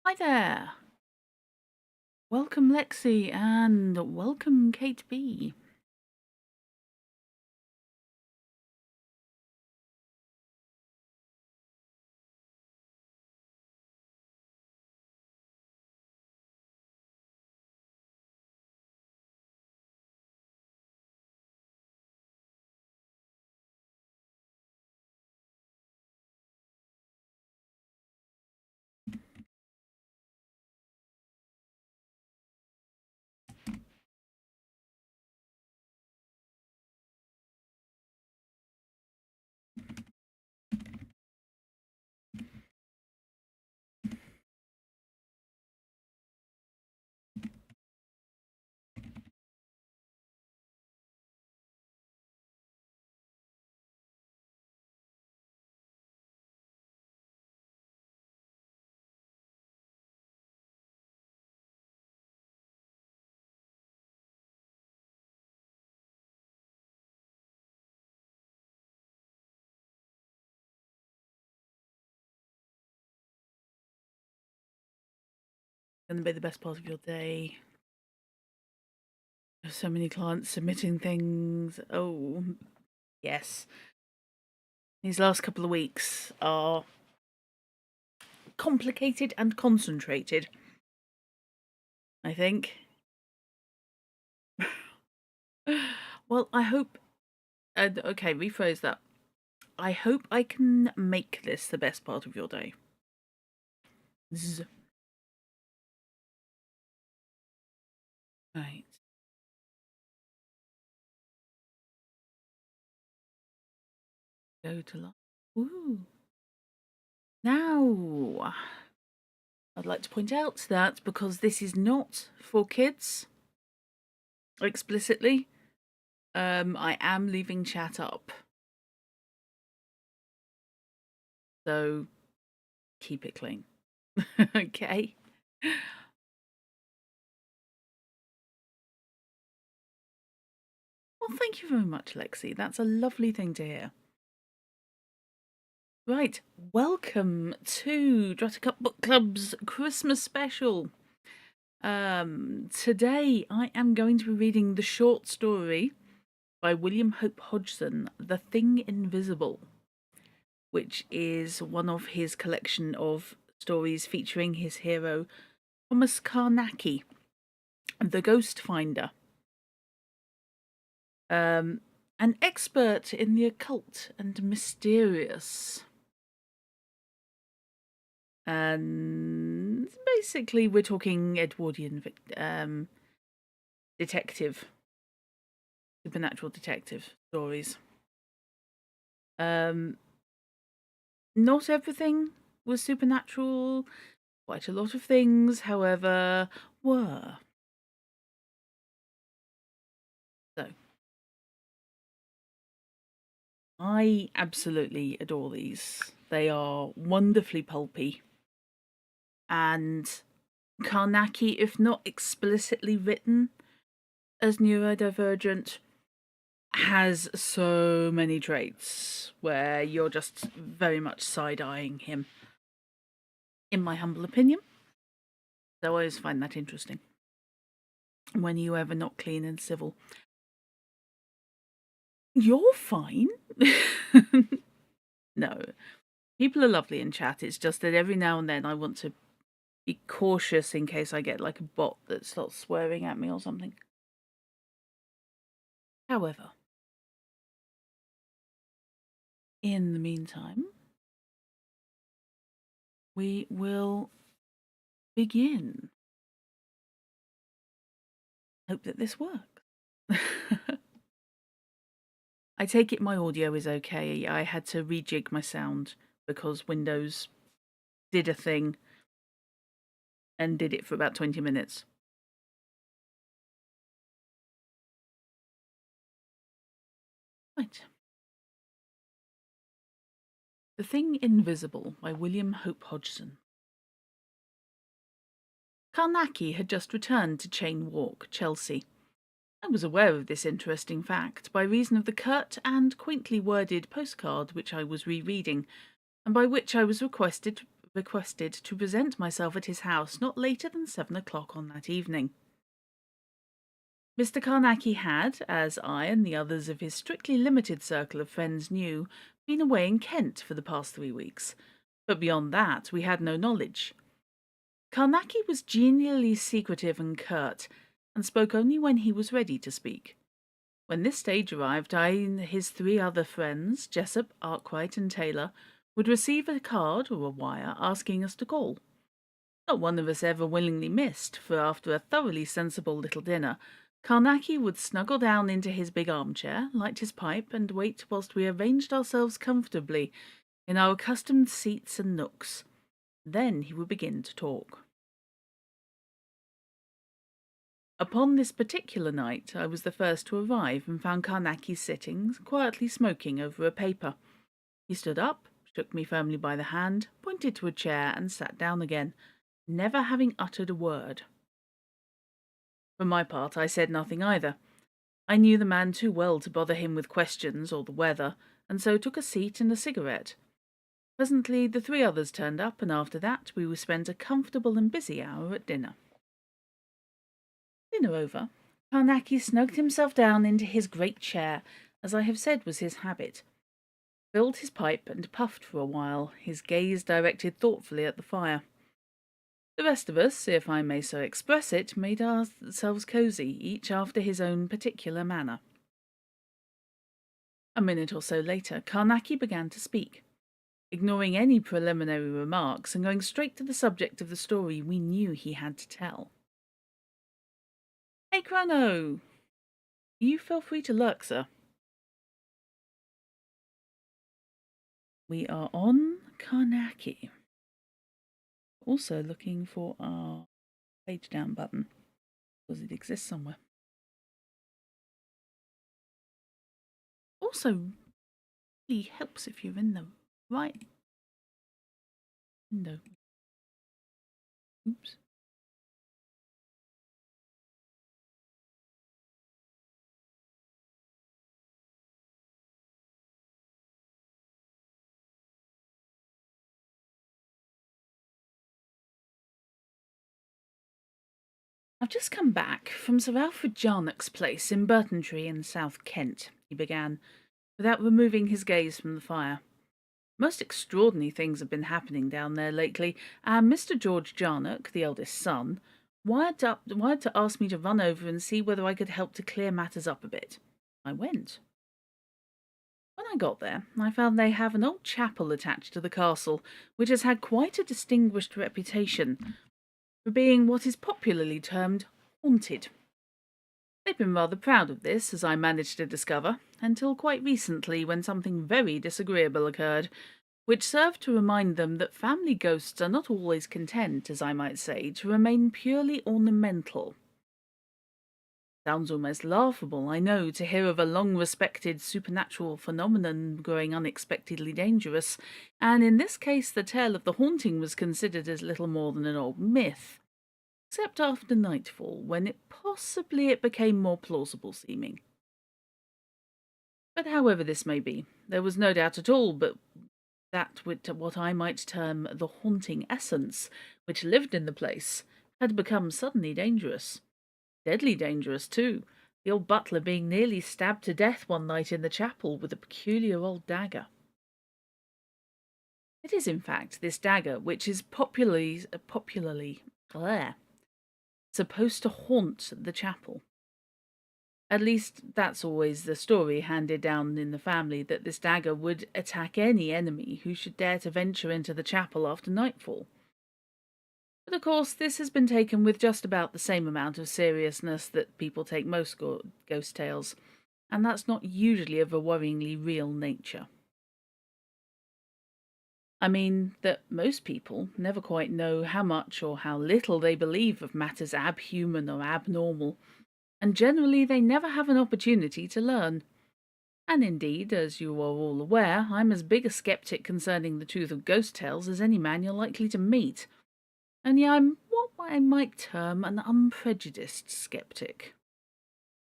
Hi there. Welcome Lexi and welcome Kate B. Gonna be the best part of your day. There's so many clients submitting things. Oh, yes. These last couple of weeks are complicated and concentrated, I think. Well, I hope. Okay, rephrase that. I hope I can make this the best part of your day. Zzz. Right. Go to life. Ooh. Now, I'd like to point out that because this is not for kids explicitly, I am leaving chat up. So keep it clean. Okay. Well, thank you very much, Lexi. That's a lovely thing to hear. Right, welcome to Druttercup Book Club's Christmas special. Today I am going to be reading the short story by William Hope Hodgson, The Thing Invisible, which is one of his collection of stories featuring his hero, Thomas Carnacki, the Ghost Finder. An expert in the occult and mysterious. And basically, we're talking Edwardian detective, supernatural detective stories. Not everything was supernatural. Quite a lot of things, however, were. So, I absolutely adore these. They are wonderfully pulpy. And Carnacki, if not explicitly written as neurodivergent, has so many traits where you're just very much side-eyeing him, in my humble opinion. So I always find that interesting. When you ever not clean and civil. You're fine. No. People are lovely in chat. It's just that every now and then I want to be cautious in case I get like a bot that starts swearing at me or something. However, in the meantime, we will begin. Hope that this works. I take it my audio is okay. I had to rejig my sound because Windows did a thing and did it for about 20 minutes. Right. The Thing Invisible by William Hope Hodgson. Carnacki had just returned to Cheyne Walk, Chelsea. I was aware of this interesting fact by reason of the curt and quaintly worded postcard which I was rereading, and by which I was requested requested to present myself at his house not later than 7 o'clock on that evening. Mr. Carnacki had, as I and the others of his strictly limited circle of friends knew, been away in Kent for the past 3 weeks, but beyond that we had no knowledge. Carnacki was genially secretive and curt, and spoke only when he was ready to speak. When this stage arrived, I and his 3 other friends, Jessup, Arkwright, and Taylor, would receive a card or a wire asking us to call. Not one of us ever willingly missed, for after a thoroughly sensible little dinner, Carnacki would snuggle down into his big armchair, light his pipe, and wait whilst we arranged ourselves comfortably in our accustomed seats and nooks. Then he would begin to talk. Upon this particular night, I was the first to arrive and found Carnacki sitting, quietly smoking over a paper. He stood up, shook me firmly by the hand, pointed to a chair, and sat down again, never having uttered a word. For my part, I said nothing either. I knew the man too well to bother him with questions or the weather, and so took a seat and a cigarette. Presently the 3 others turned up, and after that we spent a comfortable and busy hour at dinner. Dinner over, Carnacki snugged himself down into his great chair, as I have said was his habit, filled his pipe and puffed for a while, his gaze directed thoughtfully at the fire. The rest of us, if I may so express it, made ourselves cosy, each after his own particular manner. A minute or so later, Carnacki began to speak, ignoring any preliminary remarks and going straight to the subject of the story we knew he had to tell. "Hey, Chrono! You feel free to lurk, sir." We are on Carnacki. Also looking for our page down button, because it exists somewhere. Also, really helps if you're in the right window. Oops. "I've just come back from Sir Alfred Jarnock's place in Burtontree in South Kent," he began, without removing his gaze from the fire. "Most extraordinary things have been happening down there lately, and Mr. George Jarnock, the eldest son, wired to ask me to run over and see whether I could help to clear matters up a bit. I went. When I got there, I found they have an old chapel attached to the castle, which has had quite a distinguished reputation for being what is popularly termed haunted. They've been rather proud of this, as I managed to discover, until quite recently, when something very disagreeable occurred, which served to remind them that family ghosts are not always content, as I might say, to remain purely ornamental. Sounds almost laughable, I know, to hear of a long-respected supernatural phenomenon growing unexpectedly dangerous, and in this case the tale of the haunting was considered as little more than an old myth, except after nightfall, when it became more plausible seeming. But however this may be, there was no doubt at all but that with what I might term the haunting essence, which lived in the place, had become suddenly dangerous. Deadly dangerous, too, the old butler being nearly stabbed to death one night in the chapel with a peculiar old dagger. It is, in fact, this dagger which is popularly supposed to haunt the chapel. At least that's always the story handed down in the family, that this dagger would attack any enemy who should dare to venture into the chapel after nightfall. But of course this has been taken with just about the same amount of seriousness that people take most ghost tales, and that's not usually of a worryingly real nature. I mean that most people never quite know how much or how little they believe of matters abhuman or abnormal, and generally they never have an opportunity to learn. And indeed, as you are all aware, I'm as big a skeptic concerning the truth of ghost tales as any man you're likely to meet. Only I'm what I might term an unprejudiced skeptic.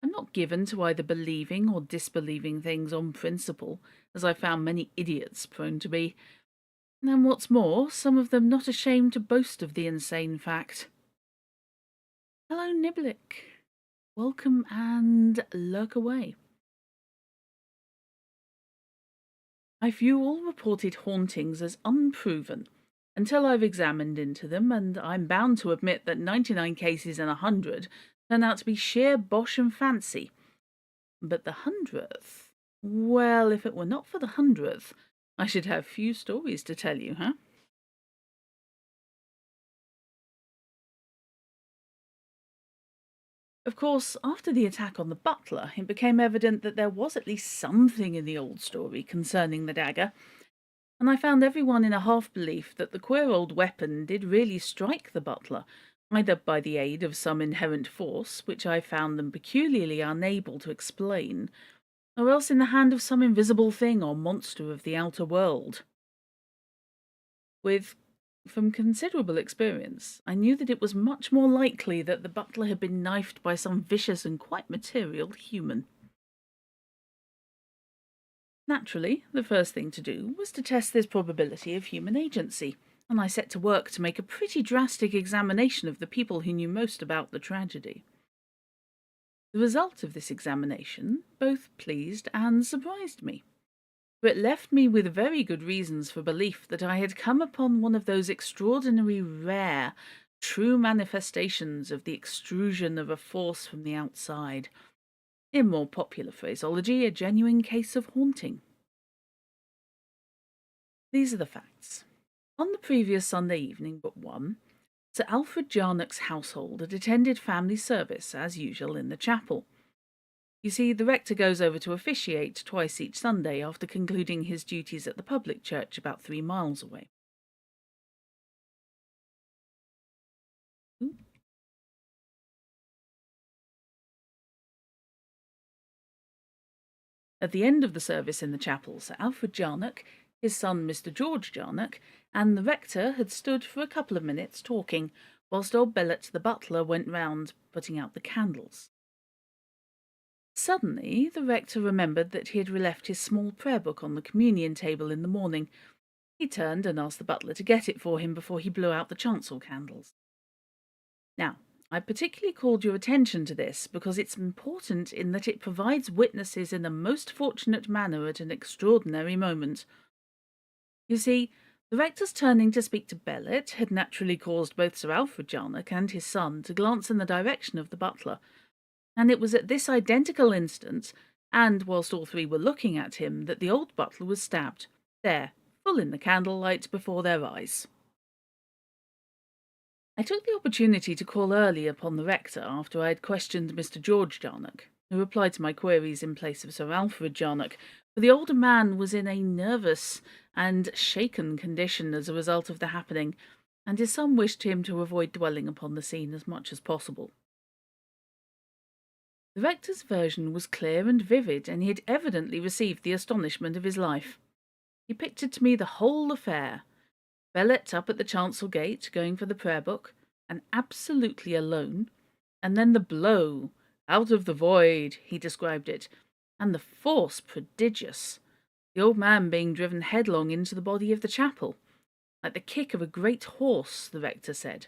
I'm not given to either believing or disbelieving things on principle, as I found many idiots prone to be. And what's more, some of them not ashamed to boast of the insane fact. Hello, Niblick. Welcome and lurk away. I view all reported hauntings as unproven until I've examined into them, and I'm bound to admit that 99 cases in 100 turn out to be sheer bosh and fancy. But the 100th? Well, if it were not for the 100th, I should have few stories to tell you, huh? Of course, after the attack on the butler, it became evident that there was at least something in the old story concerning the dagger, and I found everyone in a half-belief that the queer old weapon did really strike the butler, either by the aid of some inherent force, which I found them peculiarly unable to explain, or else in the hand of some invisible thing or monster of the outer world. With From considerable experience, I knew that it was much more likely that the butler had been knifed by some vicious and quite material human. Naturally, the first thing to do was to test this probability of human agency, and I set to work to make a pretty drastic examination of the people who knew most about the tragedy. The result of this examination both pleased and surprised me, for it left me with very good reasons for belief that I had come upon one of those extraordinary, rare, true manifestations of the extrusion of a force from the outside. In more popular phraseology, a genuine case of haunting. These are the facts. On the previous Sunday evening but one, Sir Alfred Jarnock's household had attended family service, as usual, in the chapel. You see, the rector goes over to officiate twice each Sunday after concluding his duties at the public church about 3 miles away. At the end of the service in the chapel, Sir Alfred Jarnock, his son Mr. George Jarnock, and the rector had stood for a couple of minutes talking, whilst old Bellet the butler went round putting out the candles. Suddenly, the rector remembered that he had left his small prayer book on the communion table in the morning. He turned and asked the butler to get it for him before he blew out the chancel candles. Now, I particularly called your attention to this because it's important in that it provides witnesses in a most fortunate manner at an extraordinary moment. You see, the rector's turning to speak to Bellet had naturally caused both Sir Alfred Jarnock and his son to glance in the direction of the butler, and it was at this identical instant, and whilst all three were looking at him, that the old butler was stabbed, there, full in the candlelight before their eyes. I took the opportunity to call early upon the rector after I had questioned Mr. George Jarnock, who replied to my queries in place of Sir Alfred Jarnock, for the older man was in a nervous and shaken condition as a result of the happening, and his son wished him to avoid dwelling upon the scene as much as possible. The rector's version was clear and vivid, and he had evidently received the astonishment of his life. He pictured to me the whole affair. Bellet up at the chancel gate, going for the prayer book, and absolutely alone. And then the blow, out of the void, he described it, and the force prodigious. The old man being driven headlong into the body of the chapel, like the kick of a great horse, the rector said.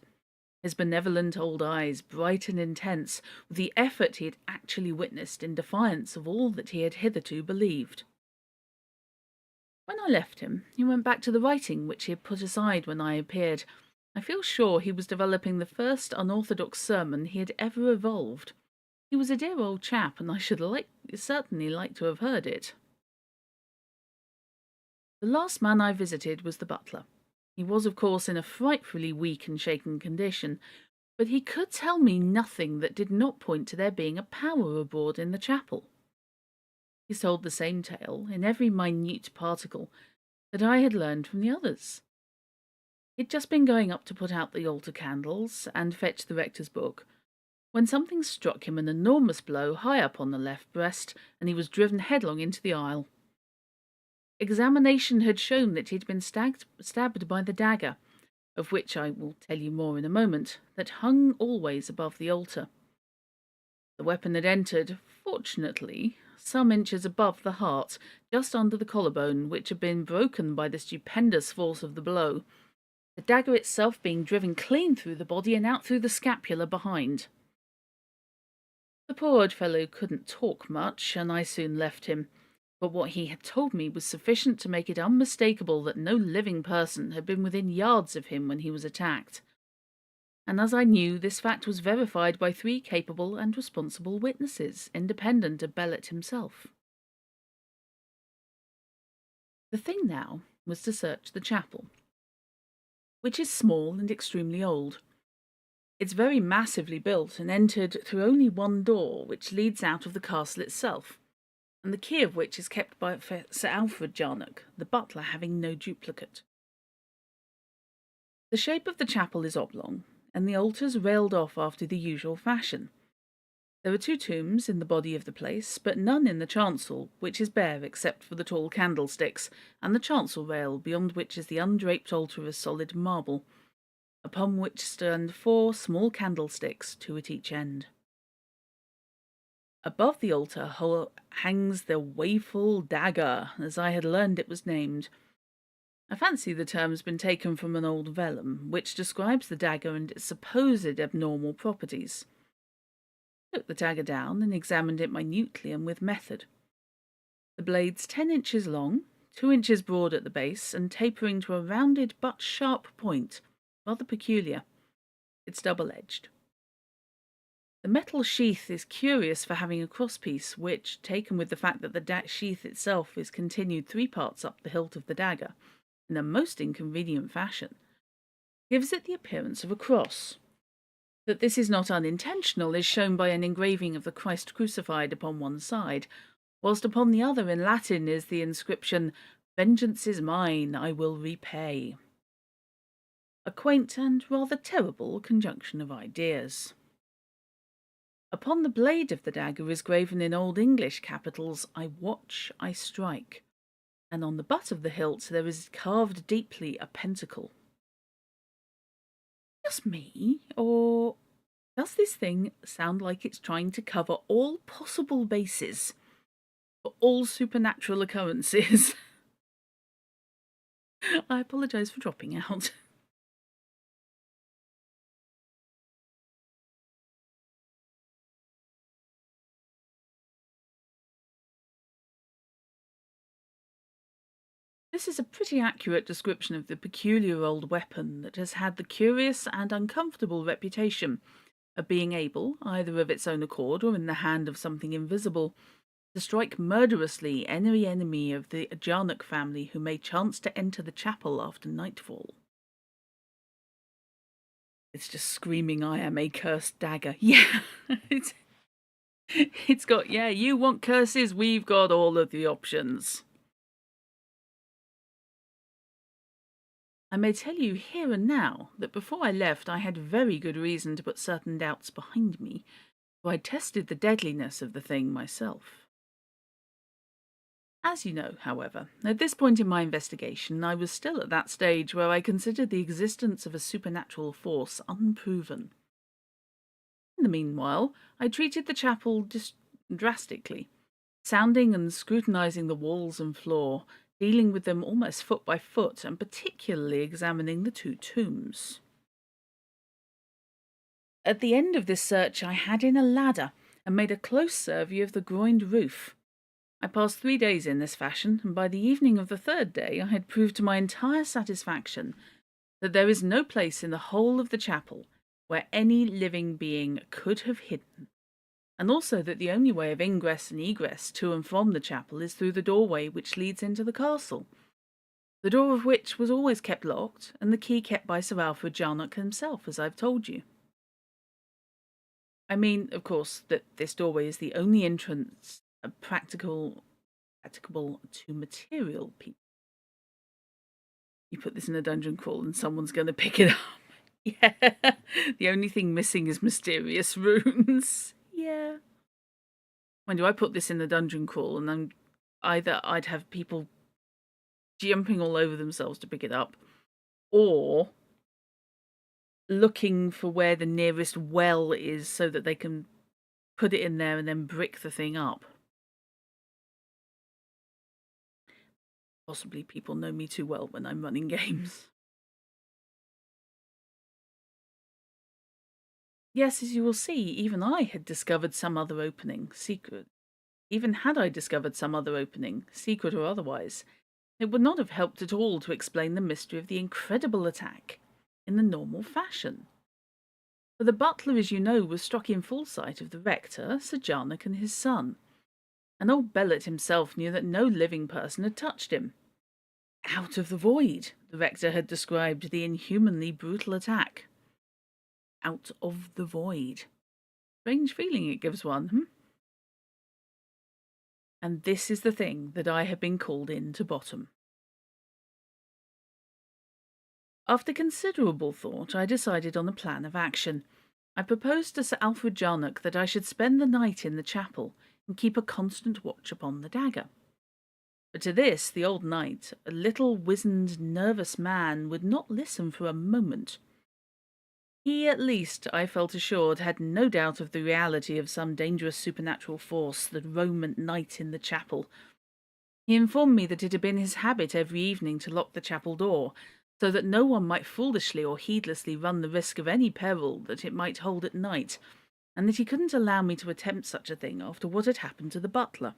His benevolent old eyes bright and intense with the effort he had actually witnessed in defiance of all that he had hitherto believed. When I left him, he went back to the writing which he had put aside when I appeared. I feel sure he was developing the first unorthodox sermon he had ever evolved. He was a dear old chap, and I should certainly like to have heard it. The last man I visited was the butler. He was, of course, in a frightfully weak and shaken condition, but he could tell me nothing that did not point to there being a power abroad in the chapel. He told the same tale, in every minute particle, that I had learned from the others. He'd just been going up to put out the altar candles and fetch the rector's book, when something struck him an enormous blow high up on the left breast, and he was driven headlong into the aisle. Examination had shown that he had been stabbed by the dagger, of which I will tell you more in a moment, that hung always above the altar. The weapon had entered, fortunately, some inches above the heart, just under the collarbone, which had been broken by the stupendous force of the blow, the dagger itself being driven clean through the body and out through the scapula behind. The poor old fellow couldn't talk much, and I soon left him, but what he had told me was sufficient to make it unmistakable that no living person had been within yards of him when he was attacked. And as I knew, this fact was verified by 3 capable and responsible witnesses, independent of Bellet himself. The thing now was to search the chapel, which is small and extremely old. It's very massively built and entered through only one door, which leads out of the castle itself, and the key of which is kept by Sir Alfred Jarnock, the butler having no duplicate. The shape of the chapel is oblong, and the altars railed off after the usual fashion. There are 2 tombs in the body of the place, but none in the chancel, which is bare except for the tall candlesticks, and the chancel rail, beyond which is the undraped altar of solid marble, upon which stand 4 small candlesticks, 2 at each end. Above the altar hangs the Wayful Dagger, as I had learned it was named. I fancy the term's been taken from an old vellum, which describes the dagger and its supposed abnormal properties. I took the dagger down and examined it minutely and with method. The blade's 10 inches long, 2 inches broad at the base, and tapering to a rounded but sharp point, rather peculiar. It's double-edged. The metal sheath is curious for having a crosspiece, which, taken with the fact that the sheath itself is continued 3 parts up the hilt of the dagger, in a most inconvenient fashion, gives it the appearance of a cross. That this is not unintentional is shown by an engraving of the Christ crucified upon one side, whilst upon the other in Latin is the inscription, "Vengeance is mine, I will repay." A quaint and rather terrible conjunction of ideas. Upon the blade of the dagger is graven in Old English capitals, "I watch, I strike," and on the butt of the hilt there is carved deeply a pentacle. Just me, or does this thing sound like it's trying to cover all possible bases for all supernatural occurrences? I apologise for dropping out. This is a pretty accurate description of the peculiar old weapon that has had the curious and uncomfortable reputation of being able, either of its own accord or in the hand of something invisible, to strike murderously any enemy of the Jarnock family who may chance to enter the chapel after nightfall. It's just screaming, "I am a cursed dagger." Yeah, it's got, yeah, you want curses, we've got all of the options. I may tell you here and now that before I left I had very good reason to put certain doubts behind me, for I tested the deadliness of the thing myself. As you know, however, at this point in my investigation I was still at that stage where I considered the existence of a supernatural force unproven. In the meanwhile, I treated the chapel drastically, sounding and scrutinizing the walls and floor, dealing with them almost foot by foot, and particularly examining the 2 tombs. At the end of this search I had in a ladder and made a close survey of the groined roof. I passed 3 days in this fashion, and by the evening of the 3rd day I had proved to my entire satisfaction that there is no place in the whole of the chapel where any living being could have hidden, and also that the only way of ingress and egress to and from the chapel is through the doorway which leads into the castle, the door of which was always kept locked, and the key kept by Sir Alfred Jarnock himself, as I've told you. I mean, of course, that this doorway is the only entrance practicable to material people. You put this in a dungeon crawl and someone's going to pick it up. Yeah, the only thing missing is mysterious runes. Yeah. Mind you, I put this in the dungeon crawl and then I'd have people jumping all over themselves to pick it up, or looking for where the nearest well is so that they can put it in there and then brick the thing up. Possibly people know me too well when I'm running games. Yes, as you will see, even I had discovered some other opening, secret. Even had I discovered some other opening, secret or otherwise, it would not have helped at all to explain the mystery of the incredible attack in the normal fashion. For the butler, as you know, was struck in full sight of the rector, Sir Jarnock, and his son. And old Bellet himself knew that no living person had touched him. Out of the void, the rector had described the inhumanly brutal attack. Out of the void. Strange feeling it gives one, And this is the thing that I have been called in to bottom. After considerable thought, I decided on a plan of action. I proposed to Sir Alfred Jarnock that I should spend the night in the chapel and keep a constant watch upon the dagger. But to this, the old knight, a little wizened, nervous man, would not listen for a moment. He, at least, I felt assured, had no doubt of the reality of some dangerous supernatural force that roamed at night in the chapel. He informed me that it had been his habit every evening to lock the chapel door, so that no one might foolishly or heedlessly run the risk of any peril that it might hold at night, and that he couldn't allow me to attempt such a thing after what had happened to the butler.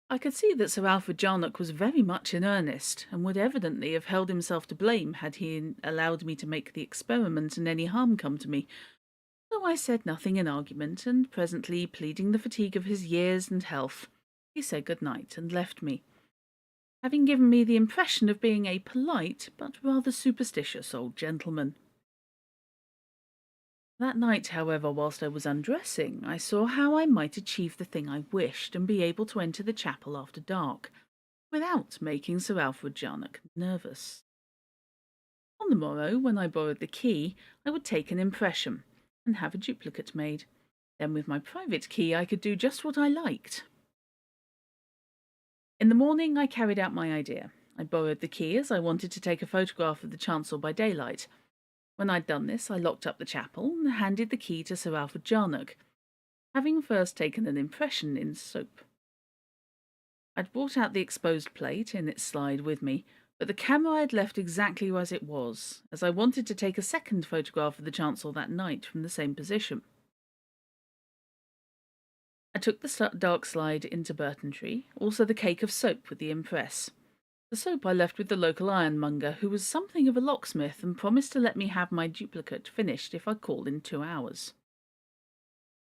I could see that Sir Alfred Jarnock was very much in earnest, and would evidently have held himself to blame had he allowed me to make the experiment and any harm come to me. So I said nothing in argument, and presently, pleading the fatigue of his years and health, he said good night and left me, having given me the impression of being a polite but rather superstitious old gentleman. That night, however, whilst I was undressing, I saw how I might achieve the thing I wished and be able to enter the chapel after dark, without making Sir Alfred Jarnock nervous. On the morrow, when I borrowed the key, I would take an impression and have a duplicate made. Then with my private key I could do just what I liked. In the morning I carried out my idea. I borrowed the key as I wanted to take a photograph of the chancel by daylight. When I'd done this, I locked up the chapel and handed the key to Sir Alfred Jarnock, having first taken an impression in soap. I'd brought out the exposed plate in its slide with me, but the camera I had left exactly as it was, as I wanted to take a second photograph of the chancel that night from the same position. I took the dark slide into Burtontree, also the cake of soap with the impress. The soap I left with the local ironmonger, who was something of a locksmith and promised to let me have my duplicate finished if I called in 2 hours.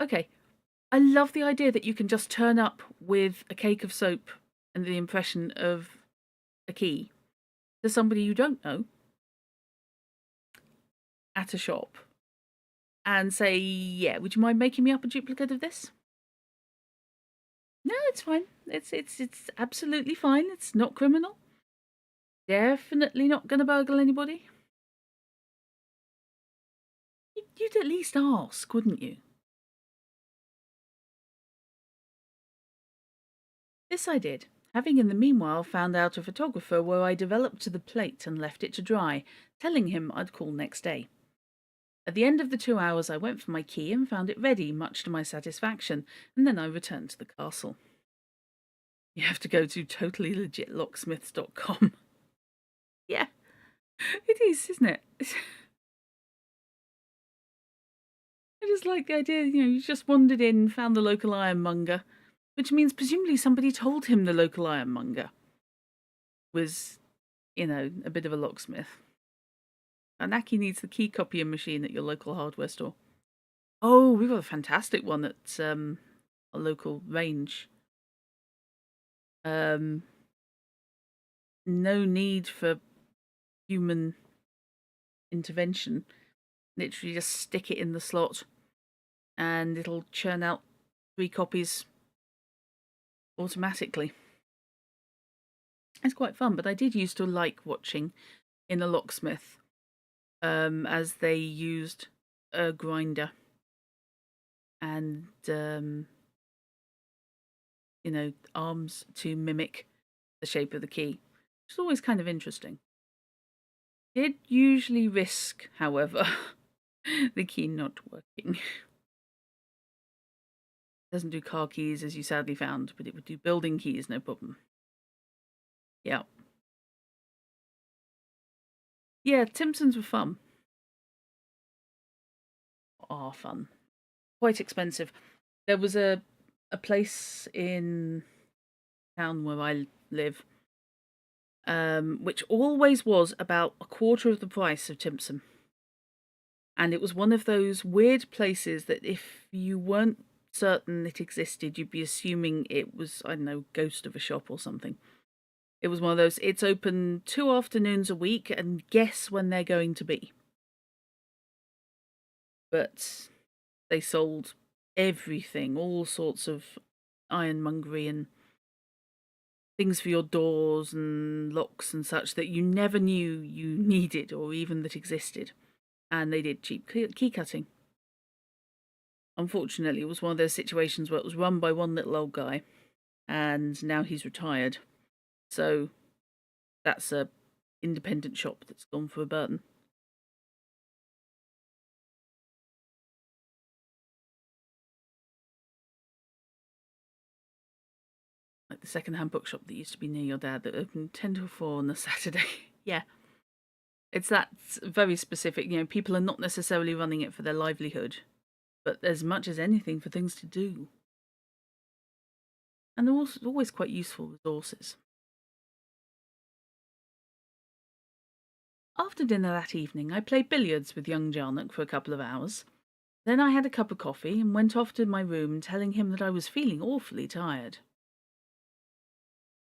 Okay, I love the idea that you can just turn up with a cake of soap and the impression of a key to somebody you don't know at a shop and say, yeah, would you mind making me up a duplicate of this? No, it's fine. It's absolutely fine. It's not criminal. Definitely not going to burgle anybody. You'd at least ask, wouldn't you? This I did, having in the meanwhile found out a photographer where I developed to the plate and left it to dry, telling him I'd call next day. At the end of the 2 hours I went for my key and found it ready, much to my satisfaction, and then I returned to the castle. You have to go to totallylegitlocksmiths.com. Yeah, it is, isn't it? I just like the idea, you just wandered in, found the local ironmonger, which means presumably somebody told him the local ironmonger was, a bit of a locksmith. Carnacki needs the key copying machine at your local hardware store. Oh, we've got a fantastic one at a local range. No need for human intervention. Literally just stick it in the slot and it'll churn out 3 copies automatically. It's quite fun, but I did used to like watching in a locksmith as they used a grinder and arms to mimic the shape of the key, which is always kind of interesting. Did usually risk, however, the key not working. Doesn't do car keys, as you sadly found, but it would do building keys, no problem. Yeah. Yeah, Timpsons were fun. Are fun. Quite expensive. There was a place in town where I live, which always was about a quarter of the price of Timpson. And it was one of those weird places that if you weren't certain it existed, you'd be assuming it was, I don't know, ghost of a shop or something. It was one of those, it's open 2 afternoons a week, and guess when they're going to be. But they sold everything, all sorts of ironmongery and things for your doors and locks and such that you never knew you needed or even that existed. And they did cheap key cutting. Unfortunately, it was one of those situations where it was run by one little old guy, and now he's retired. So that's a independent shop that's gone for a Burton. Like the second-hand bookshop that used to be near your dad that opened 10 to 4 on a Saturday. Yeah. It's that very specific, people are not necessarily running it for their livelihood, but as much as anything for things to do. And they're also always quite useful resources. After dinner that evening, I played billiards with young Jarnock for a couple of hours. Then I had a cup of coffee and went off to my room, telling him that I was feeling awfully tired.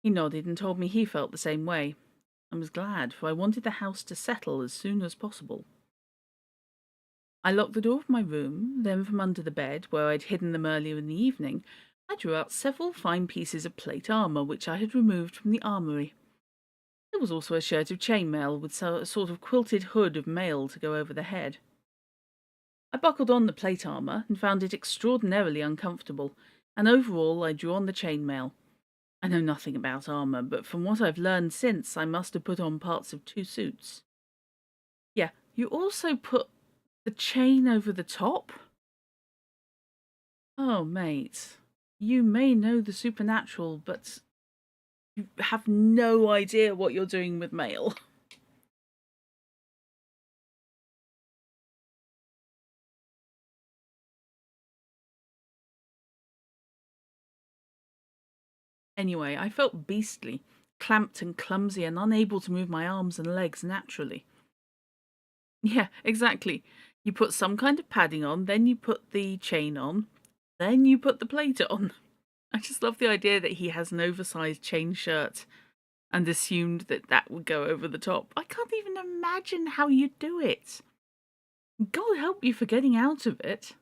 He nodded and told me he felt the same way. I was glad, for I wanted the house to settle as soon as possible. I locked the door of my room, then from under the bed, where I'd hidden them earlier in the evening, I drew out several fine pieces of plate armour which I had removed from the armoury. There was also a shirt of chainmail with a sort of quilted hood of mail to go over the head. I buckled on the plate armour and found it extraordinarily uncomfortable, and overall I drew on the chainmail. I know nothing about armour, but from what I've learned since, I must have put on parts of 2 suits. Yeah, you also put the chain over the top? Oh, mate, you may know the supernatural, but you have no idea what you're doing with mail. Anyway, I felt beastly, clamped and clumsy and unable to move my arms and legs naturally. Yeah, exactly. You put some kind of padding on, then you put the chain on, then you put the plate on. I just love the idea that he has an oversized chain shirt and assumed that that would go over the top. I can't even imagine how you do it. God help you for getting out of it.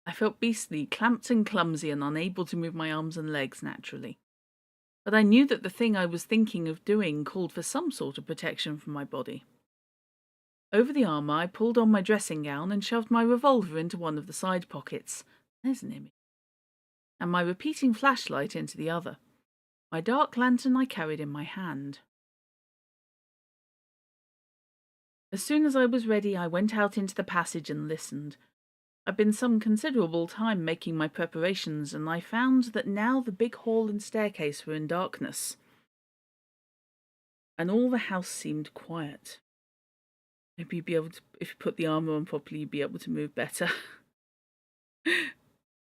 I felt beastly, clamped and clumsy and unable to move my arms and legs naturally. But I knew that the thing I was thinking of doing called for some sort of protection from my body. Over the armour, I pulled on my dressing gown and shoved my revolver into one of the side pockets. There's an image. And my repeating flashlight into the other. My dark lantern I carried in my hand. As soon as I was ready, I went out into the passage and listened. I'd been some considerable time making my preparations, and I found that now the big hall and staircase were in darkness, and all the house seemed quiet. Maybe you'd be able to, if you put the armour on properly, you'd be able to move better.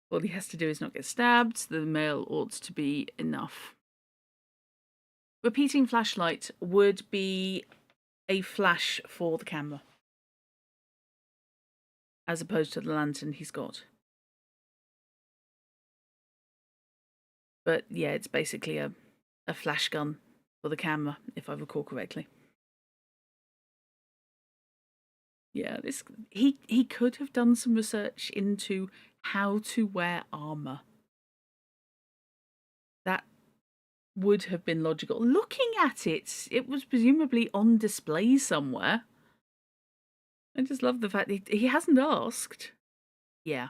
All he has to do is not get stabbed. The mail ought to be enough. Repeating flashlight would be a flash for the camera, as opposed to the lantern he's got. But yeah, it's basically a flash gun for the camera, if I recall correctly. Yeah, he could have done some research into how to wear armor. That would have been logical. Looking at it, it was presumably on display somewhere. I just love the fact he hasn't asked. Yeah.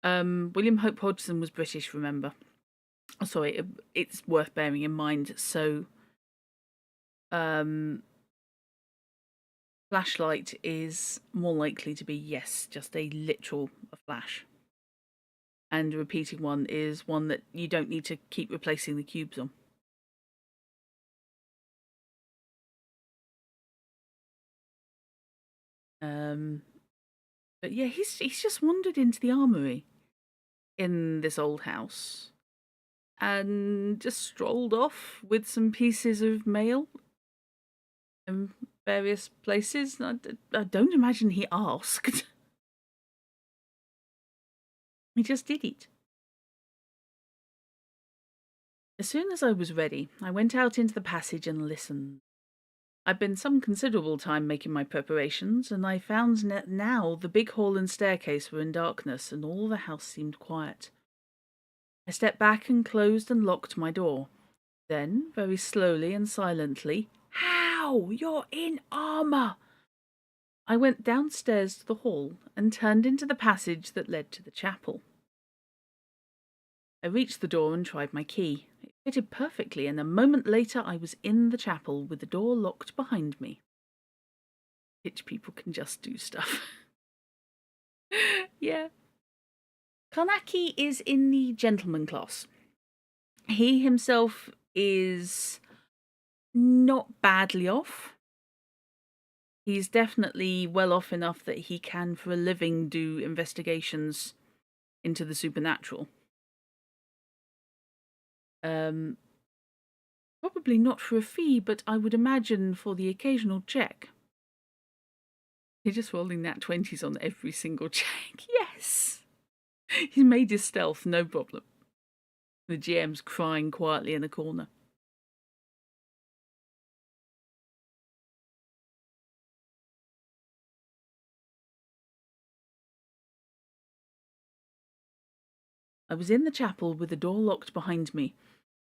William Hope Hodgson was British, remember? Oh, sorry, it's worth bearing in mind. So, flashlight is more likely to be, yes, just a literal flash. And a repeating one is one that you don't need to keep replacing the cubes on. But yeah, he's just wandered into the armory in this old house and just strolled off with some pieces of mail in various places. I don't imagine he asked. He just did it. As soon as I was ready, I went out into the passage and listened. I'd been some considerable time making my preparations, and I found that now the big hall and staircase were in darkness, and all the house seemed quiet. I stepped back and closed and locked my door. Then, very slowly and silently, "How? You're in armour!" I went downstairs to the hall and turned into the passage that led to the chapel. I reached the door and tried my key. It fitted perfectly, and a moment later I was in the chapel with the door locked behind me. Rich people can just do stuff. Yeah. Carnacki is in the gentleman class. He himself is not badly off. He's definitely well off enough that he can, for a living, do investigations into the supernatural. Probably not for a fee, but I would imagine for the occasional check. He's just rolling nat 20s on every single check. Yes! He's made his stealth, no problem. The GM's crying quietly in the corner. I was in the chapel with the door locked behind me,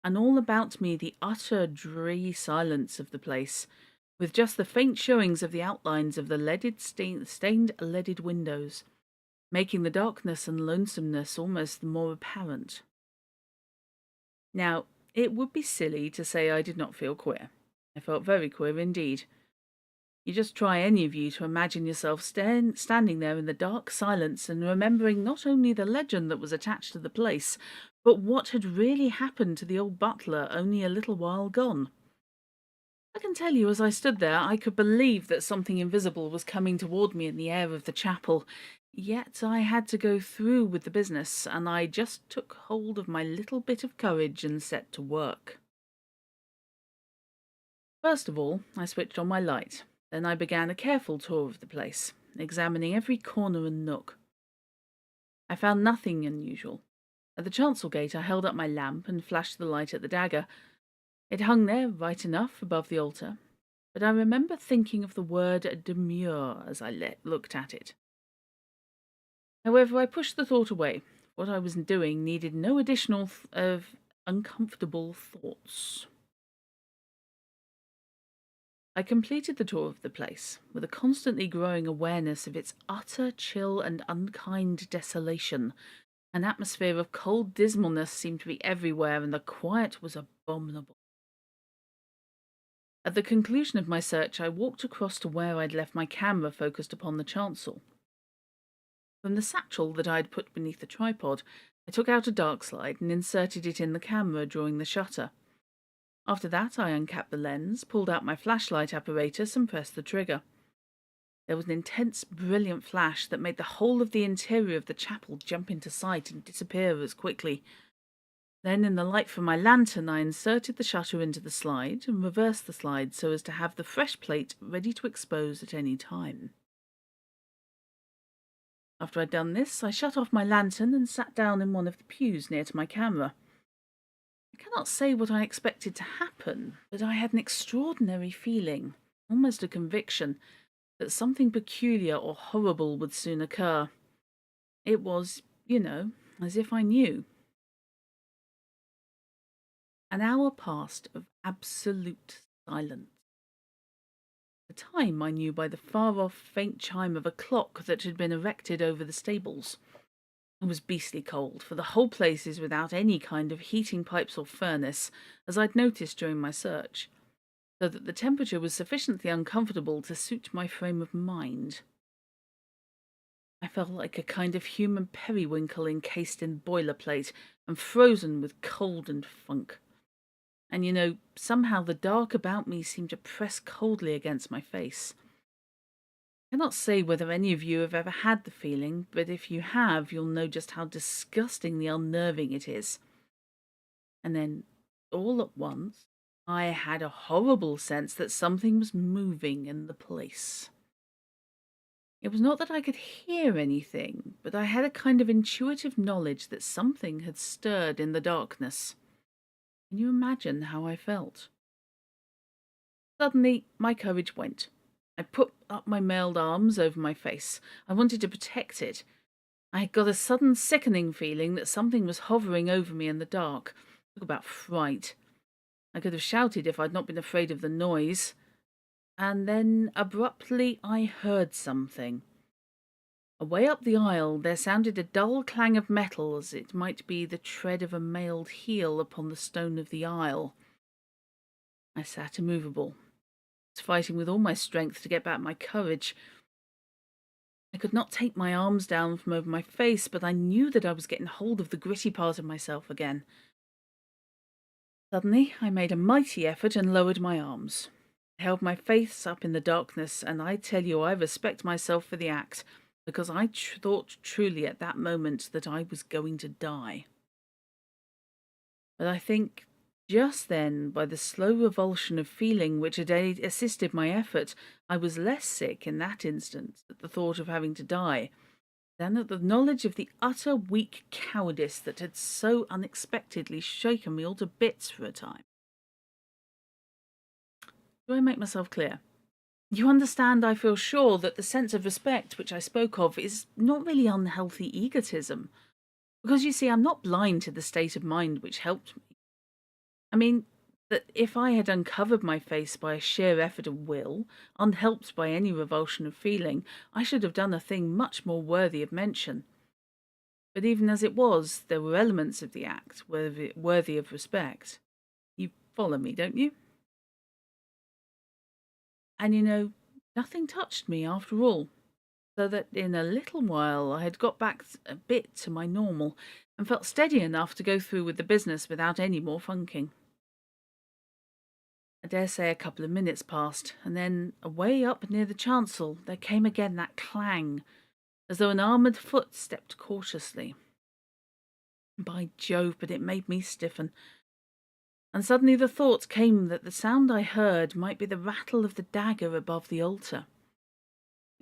and all about me the utter dreary silence of the place, with just the faint showings of the outlines of the stained leaded windows, making the darkness and lonesomeness almost more apparent. Now, it would be silly to say I did not feel queer. I felt very queer indeed. You just try, any of you, to imagine yourself standing there in the dark silence and remembering not only the legend that was attached to the place, but what had really happened to the old butler only a little while gone. I can tell you, as I stood there, I could believe that something invisible was coming toward me in the air of the chapel. Yet I had to go through with the business, and I just took hold of my little bit of courage and set to work. First of all, I switched on my light. Then I began a careful tour of the place, examining every corner and nook. I found nothing unusual. At the chancel gate I held up my lamp and flashed the light at the dagger. It hung there right enough above the altar, but I remember thinking of the word demure as I looked at it. However, I pushed the thought away. What I was doing needed no additional of uncomfortable thoughts. I completed the tour of the place, with a constantly growing awareness of its utter chill and unkind desolation. An atmosphere of cold dismalness seemed to be everywhere, and the quiet was abominable. At the conclusion of my search, I walked across to where I'd left my camera focused upon the chancel. From the satchel that I'd put beneath the tripod, I took out a dark slide and inserted it in the camera, drawing the shutter. After that, I uncapped the lens, pulled out my flashlight apparatus, and pressed the trigger. There was an intense, brilliant flash that made the whole of the interior of the chapel jump into sight and disappear as quickly. Then, in the light from my lantern, I inserted the shutter into the slide and reversed the slide so as to have the fresh plate ready to expose at any time. After I'd done this, I shut off my lantern and sat down in one of the pews near to my camera. I cannot say what I expected to happen, but I had an extraordinary feeling, almost a conviction, that something peculiar or horrible would soon occur. It was, as if I knew. An hour passed of absolute silence. The time I knew by the far-off faint chime of a clock that had been erected over the stables. It was beastly cold, for the whole place is without any kind of heating pipes or furnace, as I'd noticed during my search. so that the temperature was sufficiently uncomfortable to suit my frame of mind. I felt like a kind of human periwinkle encased in boilerplate and frozen with cold and funk. And somehow the dark about me seemed to press coldly against my face. I cannot say whether any of you have ever had the feeling, but if you have, you'll know just how disgustingly unnerving it is. And then, all at once, I had a horrible sense that something was moving in the place. It was not that I could hear anything, but I had a kind of intuitive knowledge that something had stirred in the darkness. Can you imagine how I felt? Suddenly, my courage went. I put up my mailed arms over my face. I wanted to protect it. I had got a sudden sickening feeling that something was hovering over me in the dark. Talk about fright. I could have shouted if I'd not been afraid of the noise. And then, abruptly, I heard something. Away up the aisle there sounded a dull clang of metal, as it might be the tread of a mailed heel upon the stone of the aisle. I sat immovable, fighting with all my strength to get back my courage. I could not take my arms down from over my face, but I knew that I was getting hold of the gritty part of myself again. Suddenly, I made a mighty effort and lowered my arms. I held my face up in the darkness, and I tell you, I respect myself for the act, because I thought truly at that moment that I was going to die. But I think just then, by the slow revulsion of feeling which had assisted my effort, I was less sick in that instant at the thought of having to die than at the knowledge of the utter weak cowardice that had so unexpectedly shaken me all to bits for a time. Do I make myself clear? You understand, I feel sure, that the sense of respect which I spoke of is not really unhealthy egotism. Because you see, I'm not blind to the state of mind which helped me. I mean, that if I had uncovered my face by a sheer effort of will, unhelped by any revulsion of feeling, I should have done a thing much more worthy of mention. But even as it was, there were elements of the act worthy of respect. You follow me, don't you? And nothing touched me after all, so that in a little while I had got back a bit to my normal, and felt steady enough to go through with the business without any more funking. I dare say a couple of minutes passed, and then, away up near the chancel, there came again that clang, as though an armoured foot stepped cautiously. By Jove, but it made me stiffen. And suddenly the thought came that the sound I heard might be the rattle of the dagger above the altar.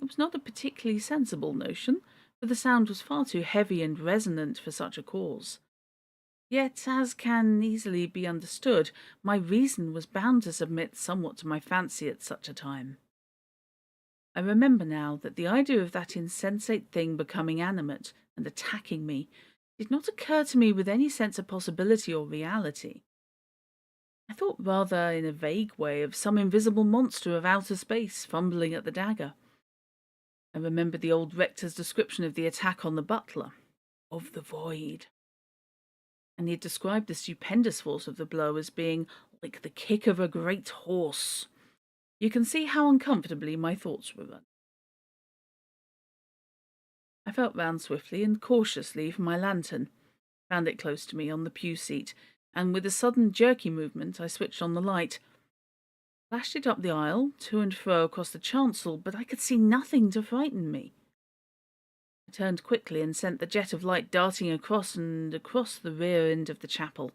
It was not a particularly sensible notion, for the sound was far too heavy and resonant for such a cause. Yet, as can easily be understood, my reason was bound to submit somewhat to my fancy at such a time. I remember now that the idea of that insensate thing becoming animate and attacking me did not occur to me with any sense of possibility or reality. I thought rather in a vague way of some invisible monster of outer space fumbling at the dagger. I remembered the old rector's description of the attack on the butler, of the void. And he had described the stupendous force of the blow as being like the kick of a great horse. You can see how uncomfortably my thoughts were run. I felt round swiftly and cautiously for my lantern, found it close to me on the pew seat, and with a sudden jerky movement I switched on the light. Flashed it up the aisle, to and fro across the chancel, but I could see nothing to frighten me. I turned quickly and sent the jet of light darting across the rear end of the chapel,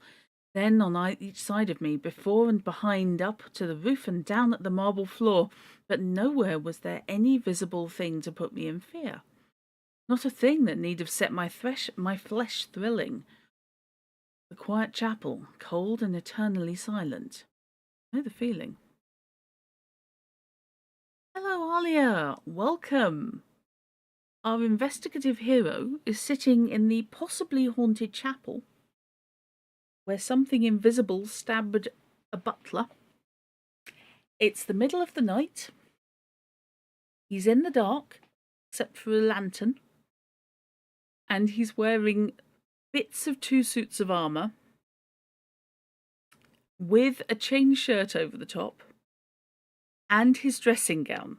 then on each side of me, before and behind, up to the roof and down at the marble floor, but nowhere was there any visible thing to put me in fear. Not a thing that need have set my flesh thrilling. The quiet chapel, cold and eternally silent. I know the feeling. Hello, Alia. Welcome. Our investigative hero is sitting in the possibly haunted chapel, where something invisible stabbed a butler. It's the middle of the night. He's in the dark, except for a lantern. And he's wearing bits of 2 suits of armour, with a chain shirt over the top, and his dressing gown.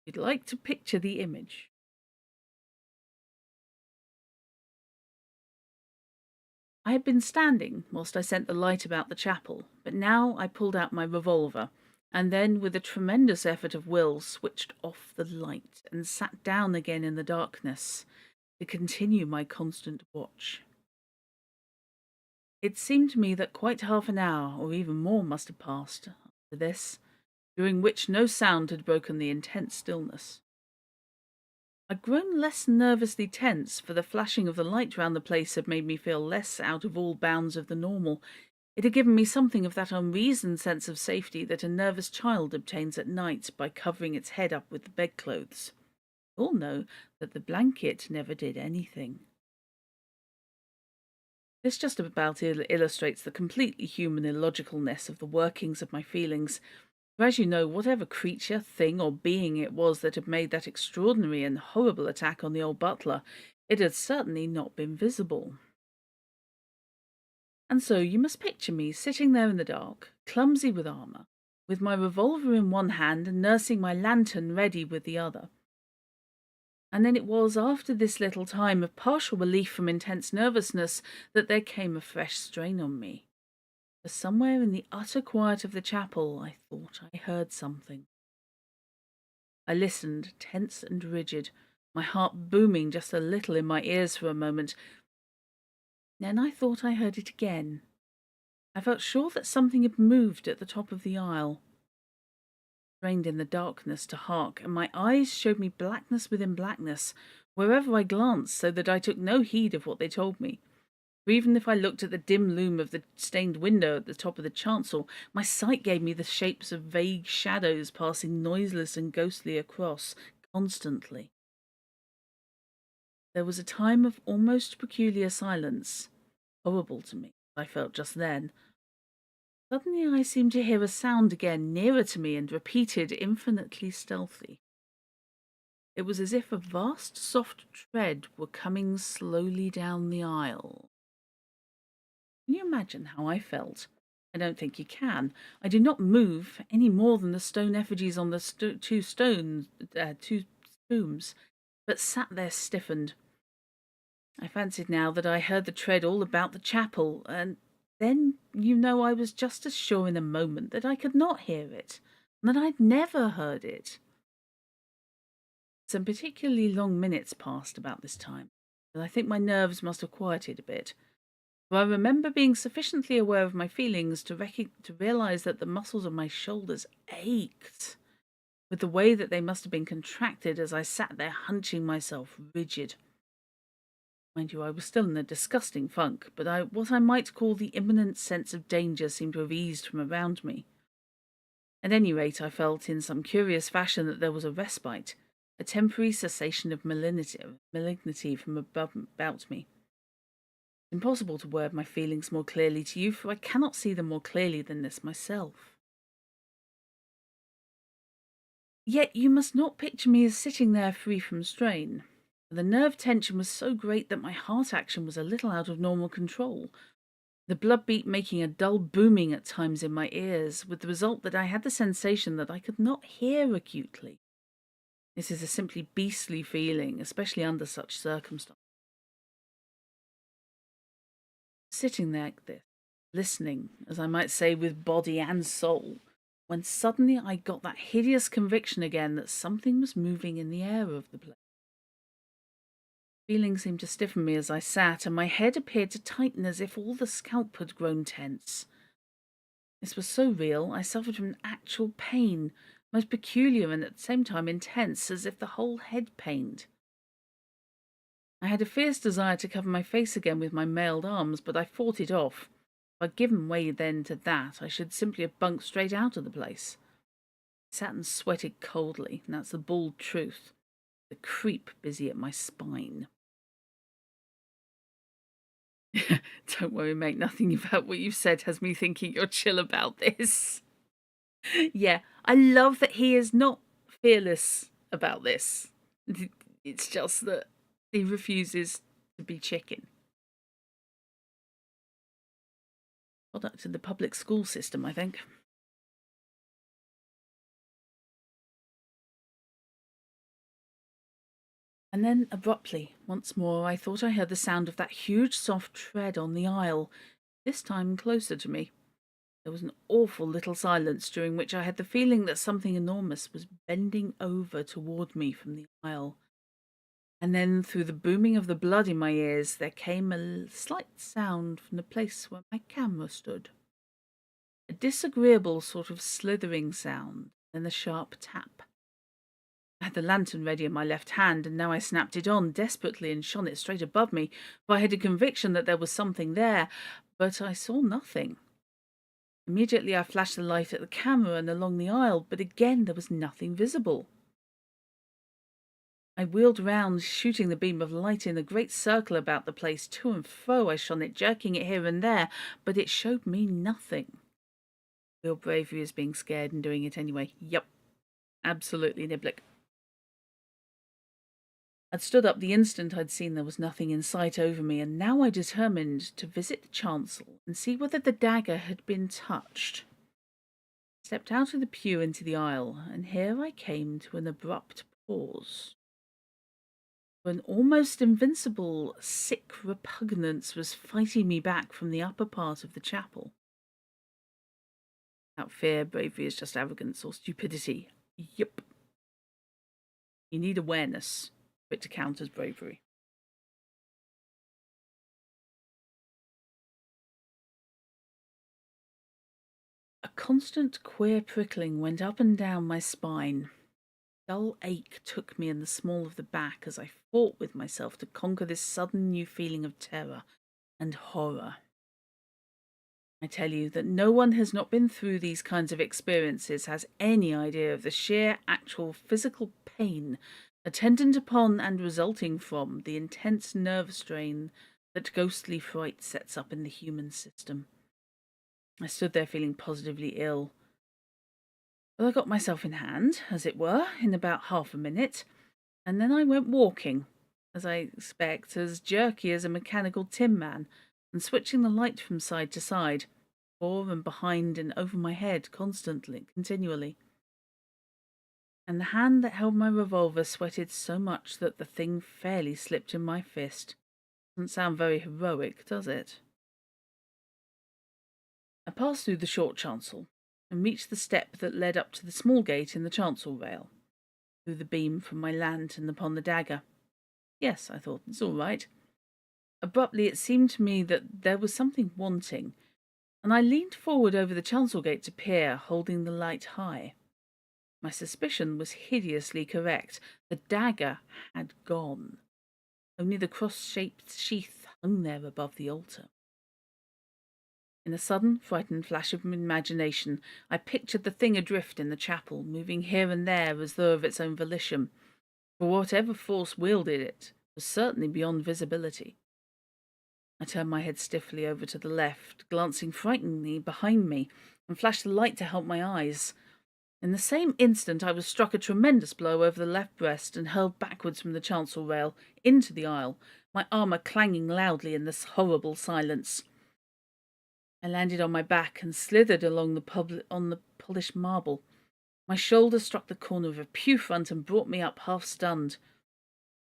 You'd like to picture the image. I had been standing whilst I sent the light about the chapel, but now I pulled out my revolver, and then, with a tremendous effort of will, switched off the light and sat down again in the darkness to continue my constant watch. It seemed to me that quite half an hour, or even more, must have passed after this, during which no sound had broken the intense stillness. I'd grown less nervously tense, for the flashing of the light round the place had made me feel less out of all bounds of the normal. It had given me something of that unreasoned sense of safety that a nervous child obtains at night by covering its head up with the bedclothes. We all know that the blanket never did anything. This just about illustrates the completely human illogicalness of the workings of my feelings. For as you know, whatever creature, thing, or being it was that had made that extraordinary and horrible attack on the old butler, it had certainly not been visible. And so you must picture me sitting there in the dark, clumsy with armour, with my revolver in one hand and nursing my lantern ready with the other. And then it was after this little time of partial relief from intense nervousness that there came a fresh strain on me. For somewhere in the utter quiet of the chapel, I thought I heard something. I listened, tense and rigid, my heart booming just a little in my ears for a moment. Then I thought I heard it again. I felt sure that something had moved at the top of the aisle. I strained in the darkness to hark, and my eyes showed me blackness within blackness, wherever I glanced, so that I took no heed of what they told me. For even if I looked at the dim loom of the stained window at the top of the chancel, my sight gave me the shapes of vague shadows passing noiseless and ghostly across, constantly. There was a time of almost peculiar silence, horrible to me, I felt just then. Suddenly I seemed to hear a sound again, nearer to me and repeated, infinitely stealthy. It was as if a vast soft tread were coming slowly down the aisle. Can you imagine how I felt? I don't think you can. I did not move any more than the stone effigies on the two tombs, but sat there stiffened. I fancied now that I heard the tread all about the chapel, and then, I was just as sure in a moment that I could not hear it, and that I'd never heard it. Some particularly long minutes passed about this time, and I think my nerves must have quieted a bit. For I remember being sufficiently aware of my feelings to realize that the muscles of my shoulders ached, with the way that they must have been contracted as I sat there hunching myself rigid. Mind you, I was still in a disgusting funk, but what I might call the imminent sense of danger seemed to have eased from around me. At any rate, I felt in some curious fashion that there was a respite, a temporary cessation of malignity from about me. Impossible to word my feelings more clearly to you, for I cannot see them more clearly than this myself. Yet you must not picture me as sitting there free from strain. The nerve tension was so great that my heart action was a little out of normal control, the blood beat making a dull booming at times in my ears, with the result that I had the sensation that I could not hear acutely. This is a simply beastly feeling, especially under such circumstances. Sitting there like this, listening, as I might say, with body and soul, when suddenly I got that hideous conviction again that something was moving in the air of the place. Feeling seemed to stiffen me as I sat, and my head appeared to tighten as if all the scalp had grown tense. This was so real, I suffered from actual pain, most peculiar and at the same time intense, as if the whole head pained. I had a fierce desire to cover my face again with my mailed arms, but I fought it off. If I'd given way then to that, I should simply have bunked straight out of the place. I sat and sweated coldly, and that's the bald truth. The creep busy at my spine. Don't worry, mate. Nothing about what you've said has me thinking you're chill about this. Yeah, I love that he is not fearless about this. It's just that he refuses to be chicken. Product of the public school system, I think. And then, abruptly, once more, I thought I heard the sound of that huge soft tread on the aisle, this time closer to me. There was an awful little silence during which I had the feeling that something enormous was bending over toward me from the aisle. And then, through the booming of the blood in my ears, there came a slight sound from the place where my camera stood. A disagreeable sort of slithering sound, then a sharp tap. I had the lantern ready in my left hand, and now I snapped it on desperately and shone it straight above me, for I had a conviction that there was something there, but I saw nothing. Immediately I flashed the light at the camera and along the aisle, but again there was nothing visible. I wheeled round, shooting the beam of light in a great circle about the place. To and fro I shone it, jerking it here and there, but it showed me nothing. Real bravery is being scared and doing it anyway. Yup. Absolutely niblick. I'd stood up the instant I'd seen there was nothing in sight over me, and now I determined to visit the chancel and see whether the dagger had been touched. I stepped out of the pew into the aisle, and here I came to an abrupt pause. For an almost invincible, sick repugnance was fighting me back from the upper part of the chapel. Without fear, bravery is just arrogance or stupidity. Yup. You need awareness for it to count as bravery. A constant queer prickling went up and down my spine. Dull ache took me in the small of the back as I fought with myself to conquer this sudden new feeling of terror and horror. I tell you that no one has not been through these kinds of experiences has any idea of the sheer, actual physical pain attendant upon and resulting from the intense nerve strain that ghostly fright sets up in the human system. I stood there feeling positively ill. Well, I got myself in hand, as it were, in about half a minute, and then I went walking, as I expect, as jerky as a mechanical tin man, and switching the light from side to side, before and behind and over my head constantly, continually. And the hand that held my revolver sweated so much that the thing fairly slipped in my fist. Doesn't sound very heroic, does it? I passed through the short chancel, and reached the step that led up to the small gate in the chancel rail, threw the beam from my lantern upon the dagger. Yes, I thought, it's all right. Abruptly it seemed to me that there was something wanting, and I leaned forward over the chancel gate to peer, holding the light high. My suspicion was hideously correct. The dagger had gone. Only the cross-shaped sheath hung there above the altar. In a sudden, frightened flash of imagination, I pictured the thing adrift in the chapel, moving here and there as though of its own volition, for whatever force wielded it was certainly beyond visibility. I turned my head stiffly over to the left, glancing frighteningly behind me, and flashed the light to help my eyes. In the same instant I was struck a tremendous blow over the left breast and hurled backwards from the chancel rail into the aisle, my armour clanging loudly in this horrible silence. I landed on my back and slithered along the polished marble. My shoulder struck the corner of a pew front and brought me up half-stunned.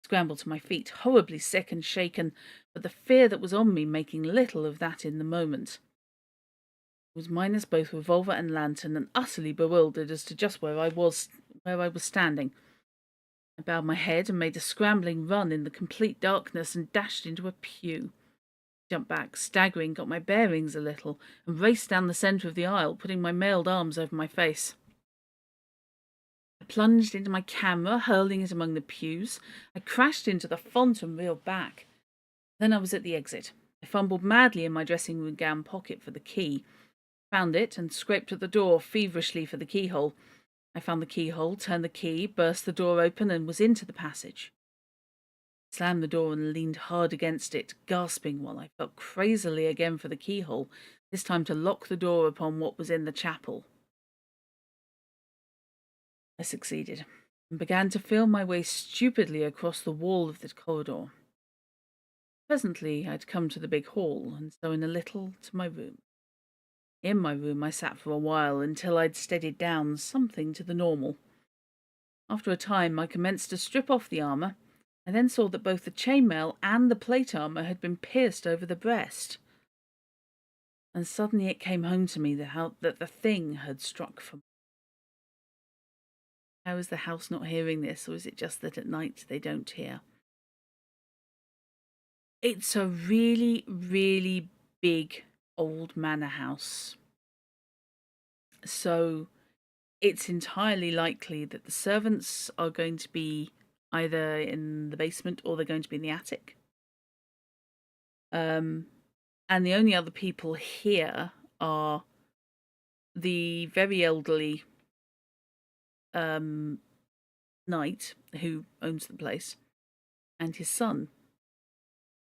Scrambled to my feet, horribly sick and shaken, but the fear that was on me making little of that in the moment. I was minus both revolver and lantern, and utterly bewildered as to just where I was standing. I bowed my head and made a scrambling run in the complete darkness and dashed into a pew. Jumped back, staggering, got my bearings a little, and raced down the centre of the aisle, putting my mailed arms over my face. I plunged into my camera, hurling it among the pews. I crashed into the font and reeled back. Then I was at the exit. I fumbled madly in my dressing gown pocket for the key, found it, and scraped at the door feverishly for the keyhole. I found the keyhole, turned the key, burst the door open, and was into the passage. I slammed the door and leaned hard against it, gasping while I felt crazily again for the keyhole, this time to lock the door upon what was in the chapel. I succeeded, and began to feel my way stupidly across the wall of the corridor. Presently I'd come to the big hall, and so in a little to my room. In my room I sat for a while, until I'd steadied down something to the normal. After a time I commenced to strip off the armour, I then saw that both the chainmail and the plate armour had been pierced over the breast. And suddenly it came home to me that the thing had struck from. How is the house not hearing this, or is it just that at night they don't hear? It's a really, really big old manor house. So it's entirely likely that the servants are going to be either in the basement or they're going to be in the attic. And the only other people here are the very elderly knight who owns the place and his son.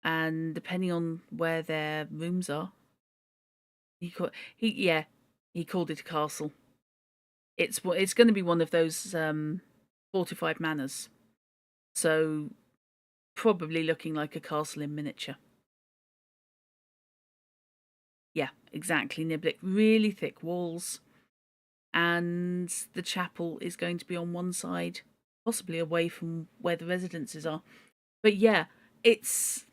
And depending on where their rooms are, he called it a castle. It's going to be one of those fortified manors, so probably looking like a castle in miniature. Yeah, exactly, Niblick. Really thick walls, and the chapel is going to be on one side, possibly away from where the residences are. But yeah, it's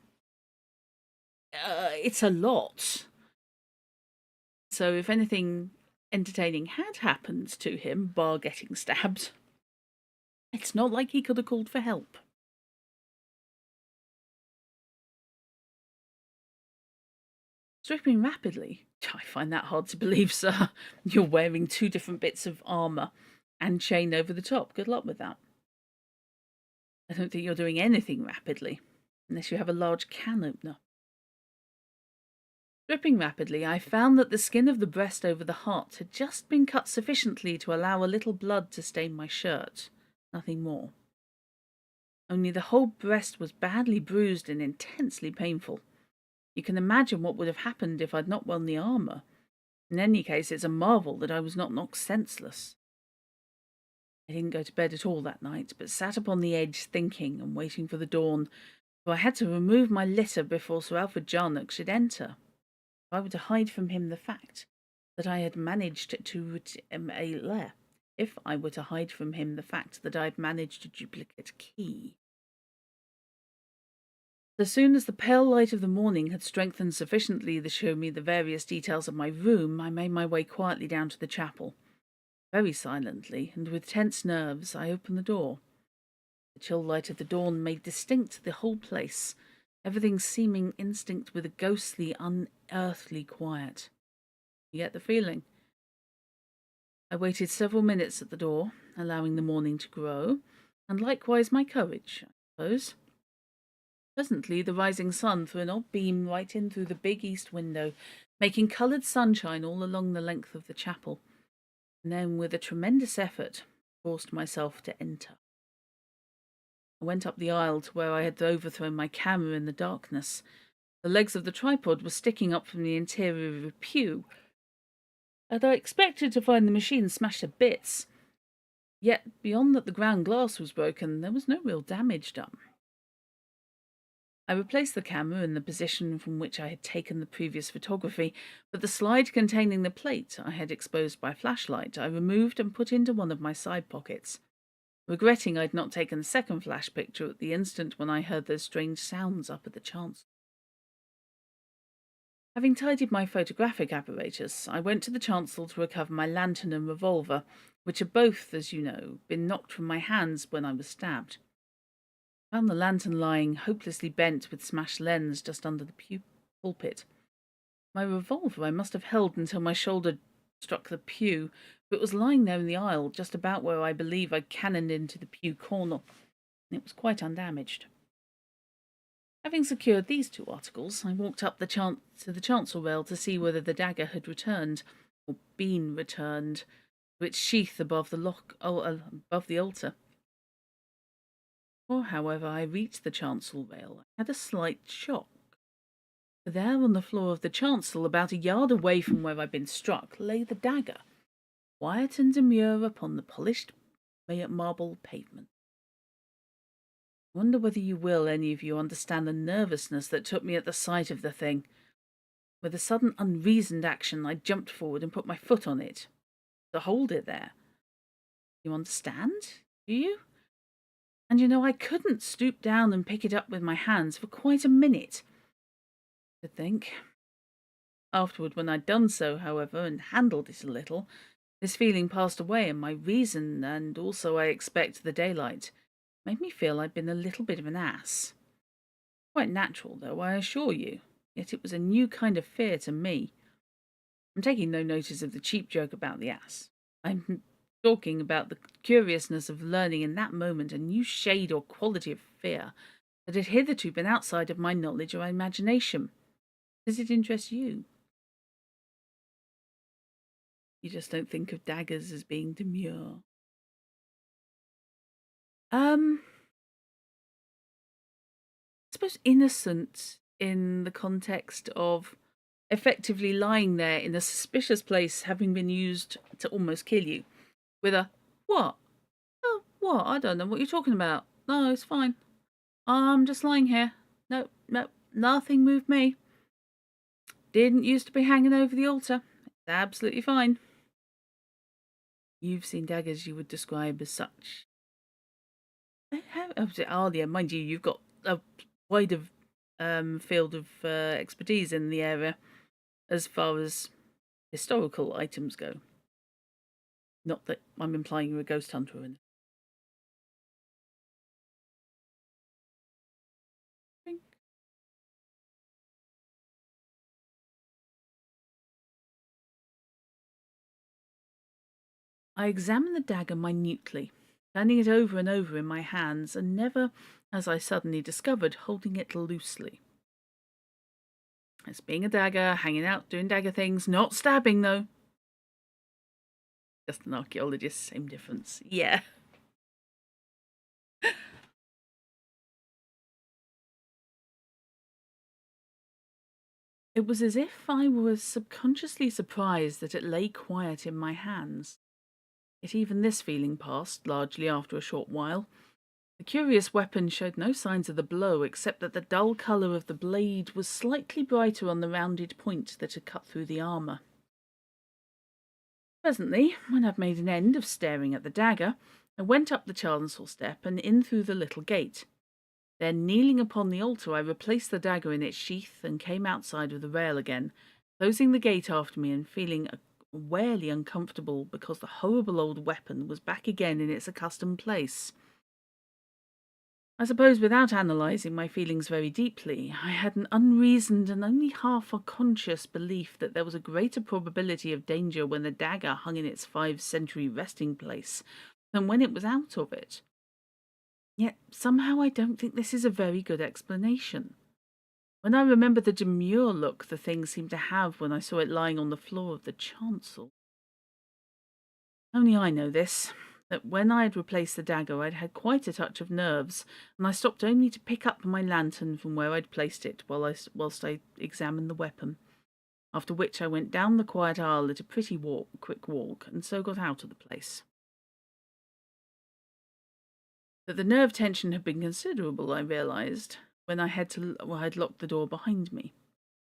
a lot. So if anything entertaining had happened to him, bar getting stabbed, it's not like he could have called for help. Stripping rapidly? I find that hard to believe, sir. You're wearing 2 different bits of armour and chain over the top. Good luck with that. I don't think you're doing anything rapidly, unless you have a large can opener. Stripping rapidly, I found that the skin of the breast over the heart had just been cut sufficiently to allow a little blood to stain my shirt. Nothing more. Only the whole breast was badly bruised and intensely painful. You can imagine what would have happened if I'd not worn the armour. In any case, it's a marvel that I was not knocked senseless. I didn't go to bed at all that night, but sat upon the edge thinking and waiting for the dawn, for I had to remove my litter before Sir Alfred Jarnock should enter. If I were to hide from him the fact that I had managed to if I were to hide from him the fact that I had managed a duplicate key. As soon as the pale light of the morning had strengthened sufficiently to show me the various details of my room, I made my way quietly down to the chapel. Very silently, and with tense nerves, I opened the door. The chill light of the dawn made distinct the whole place, everything seeming instinct with a ghostly, unearthly quiet. You get the feeling? I waited several minutes at the door, allowing the morning to grow, and likewise my courage, I suppose. Presently the rising sun threw an odd beam right in through the big east window, making coloured sunshine all along the length of the chapel, and then with a tremendous effort forced myself to enter. I went up the aisle to where I had overthrown my camera in the darkness. The legs of the tripod were sticking up from the interior of a pew, and I expected to find the machine smashed to bits. Yet, beyond that the ground glass was broken, there was no real damage done. I replaced the camera in the position from which I had taken the previous photography, but the slide containing the plate I had exposed by flashlight I removed and put into one of my side pockets, regretting I had not taken the second flash picture at the instant when I heard those strange sounds up at the chancel. Having tidied my photographic apparatus, I went to the chancel to recover my lantern and revolver, which had both, as you know, been knocked from my hands when I was stabbed. I found the lantern lying hopelessly bent with smashed lens just under the pulpit. My revolver I must have held until my shoulder struck the pew, but it was lying there in the aisle, just about where I believe I cannoned into the pew corner, and it was quite undamaged. Having secured these 2 articles, I walked up to the chancel rail to see whether the dagger had returned, or been returned, to its sheath above the altar. Before, however, I reached the chancel rail, I had a slight shock. For there on the floor of the chancel, about a yard away from where I'd been struck, lay the dagger, quiet and demure upon the polished marble pavement. I wonder whether you will, any of you, understand the nervousness that took me at the sight of the thing. With a sudden unreasoned action, I jumped forward and put my foot on it, to hold it there. You understand? Do you? And I couldn't stoop down and pick it up with my hands for quite a minute, to think. Afterward, when I'd done so, however, and handled it a little, this feeling passed away, and my reason, and also, I expect, the daylight, made me feel I'd been a little bit of an ass. Quite natural, though, I assure you, yet it was a new kind of fear to me. I'm taking no notice of the cheap joke about the ass. I'm talking about the curiousness of learning in that moment a new shade or quality of fear that had hitherto been outside of my knowledge or imagination. Does it interest you? You just don't think of daggers as being demure. I suppose innocent in the context of effectively lying there in a suspicious place, having been used to almost kill you, with a what? Oh, what? I don't know what you're talking about. No, it's fine. I'm just lying here. No, no, nothing moved me. Didn't used to be hanging over the altar. It's absolutely fine. You've seen daggers you would describe as such. Oh, yeah, mind you, you've got a wider field of expertise in the area as far as historical items go. Not that I'm implying you're a ghost hunter or anything. I examined the dagger minutely, turning it over and over in my hands, and never, as I suddenly discovered, holding it loosely. It's being a dagger, hanging out, doing dagger things, not stabbing, though. Just an archaeologist, same difference. Yeah. It was as if I was subconsciously surprised that it lay quiet in my hands. Yet even this feeling passed, largely after a short while. The curious weapon showed no signs of the blow, except that the dull colour of the blade was slightly brighter on the rounded point that had cut through the armour. Presently, when I'd made an end of staring at the dagger, I went up the chancel step and in through the little gate. Then, kneeling upon the altar, I replaced the dagger in its sheath and came outside of the rail again, closing the gate after me and feeling wearily uncomfortable because the horrible old weapon was back again in its accustomed place. I suppose without analysing my feelings very deeply, I had an unreasoned and only half unconscious belief that there was a greater probability of danger when the dagger hung in its 5th-century resting place than when it was out of it. Yet somehow I don't think this is a very good explanation. When I remember the demure look the thing seemed to have when I saw it lying on the floor of the chancel. Only I know this, that when I had replaced the dagger I'd had quite a touch of nerves, and I stopped only to pick up my lantern from where I'd placed it whilst I examined the weapon, after which I went down the quiet aisle at a pretty quick walk, and so got out of the place. That the nerve tension had been considerable, I realised, when I had locked the door behind me.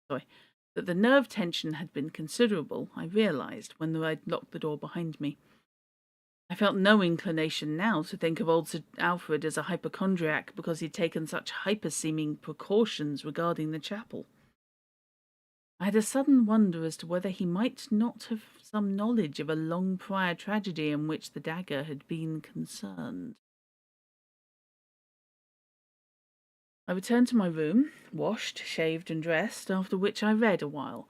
That the nerve tension had been considerable, I realised, when I'd locked the door behind me. I felt no inclination now to think of old Sir Alfred as a hypochondriac because he'd taken such hyper-seeming precautions regarding the chapel. I had a sudden wonder as to whether he might not have some knowledge of a long prior tragedy in which the dagger had been concerned. I returned to my room, washed, shaved and dressed, after which I read a while.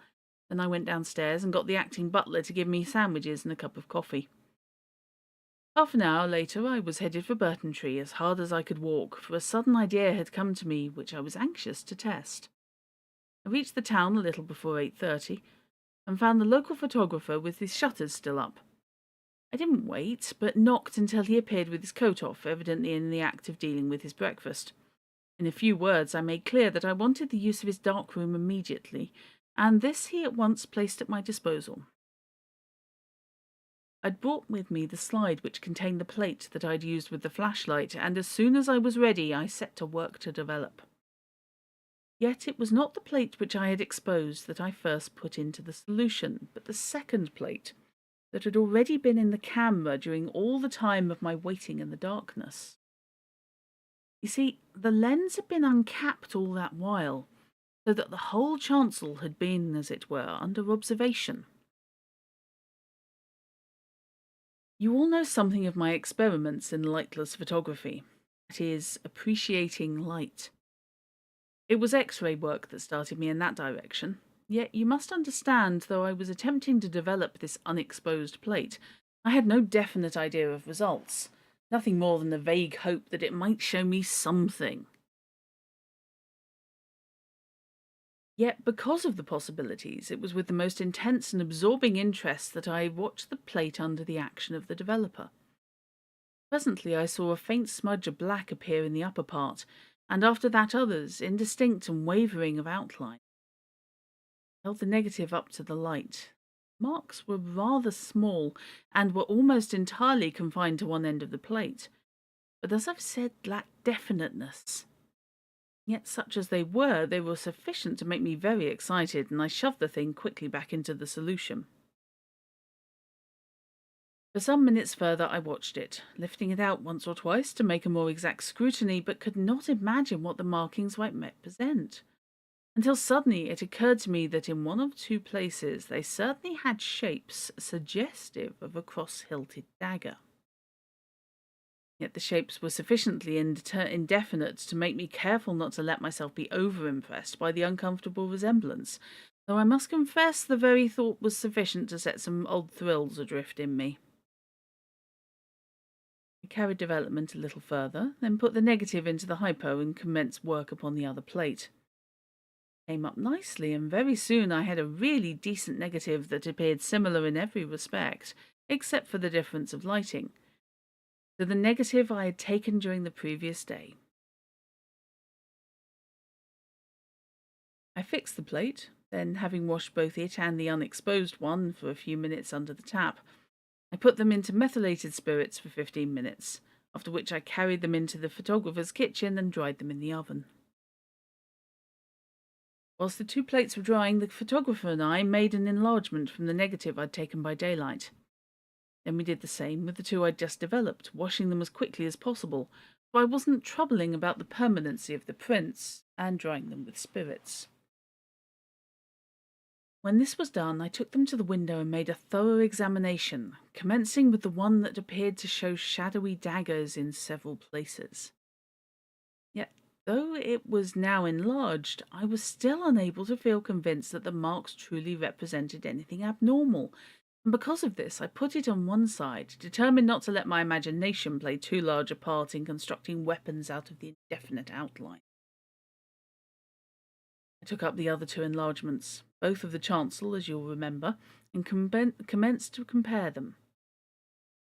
Then I went downstairs and got the acting butler to give me sandwiches and a cup of coffee. Half an hour later I was headed for Burtontree as hard as I could walk, for a sudden idea had come to me which I was anxious to test. I reached the town a little before 8:30 and found the local photographer with his shutters still up. I didn't wait, but knocked until he appeared with his coat off, evidently in the act of dealing with his breakfast. In a few words I made clear that I wanted the use of his dark room immediately, and this he at once placed at my disposal. I'd brought with me the slide which contained the plate that I'd used with the flashlight, and as soon as I was ready I set to work to develop. Yet it was not the plate which I had exposed that I first put into the solution, but the second plate that had already been in the camera during all the time of my waiting in the darkness. You see, the lens had been uncapped all that while, so that the whole chancel had been, as it were, under observation. You all know something of my experiments in lightless photography. That is, appreciating light. It was X-ray work that started me in that direction. Yet you must understand, though I was attempting to develop this unexposed plate, I had no definite idea of results. Nothing more than a vague hope that it might show me something. Yet, because of the possibilities, it was with the most intense and absorbing interest that I watched the plate under the action of the developer. Presently I saw a faint smudge of black appear in the upper part, and after that others, indistinct and wavering of outline. I held the negative up to the light. Marks were rather small, and were almost entirely confined to one end of the plate, but as I've said, lacked definiteness. Yet such as they were sufficient to make me very excited, and I shoved the thing quickly back into the solution. For some minutes further I watched it, lifting it out once or twice to make a more exact scrutiny, but could not imagine what the markings might represent. Until suddenly it occurred to me that in one of two places they certainly had shapes suggestive of a cross-hilted dagger. Yet the shapes were sufficiently indefinite to make me careful not to let myself be over-impressed by the uncomfortable resemblance, though I must confess the very thought was sufficient to set some odd thrills adrift in me. I carried development a little further, then put the negative into the hypo and commenced work upon the other plate. Came up nicely, and very soon I had a really decent negative that appeared similar in every respect, except for the difference of lighting, to the negative I had taken during the previous day. I fixed the plate, then having washed both it and the unexposed one for a few minutes under the tap, I put them into methylated spirits for 15 minutes, after which I carried them into the photographer's kitchen and dried them in the oven. Whilst the two plates were drying, the photographer and I made an enlargement from the negative I'd taken by daylight. Then we did the same with the two I'd just developed, washing them as quickly as possible, for I wasn't troubling about the permanency of the prints, and drying them with spirits. When this was done, I took them to the window and made a thorough examination, commencing with the one that appeared to show shadowy daggers in several places. Yet, though it was now enlarged, I was still unable to feel convinced that the marks truly represented anything abnormal, and because of this I put it on one side, determined not to let my imagination play too large a part in constructing weapons out of the indefinite outline. I took up the other two enlargements, both of the chancel, as you'll remember, and commenced to compare them.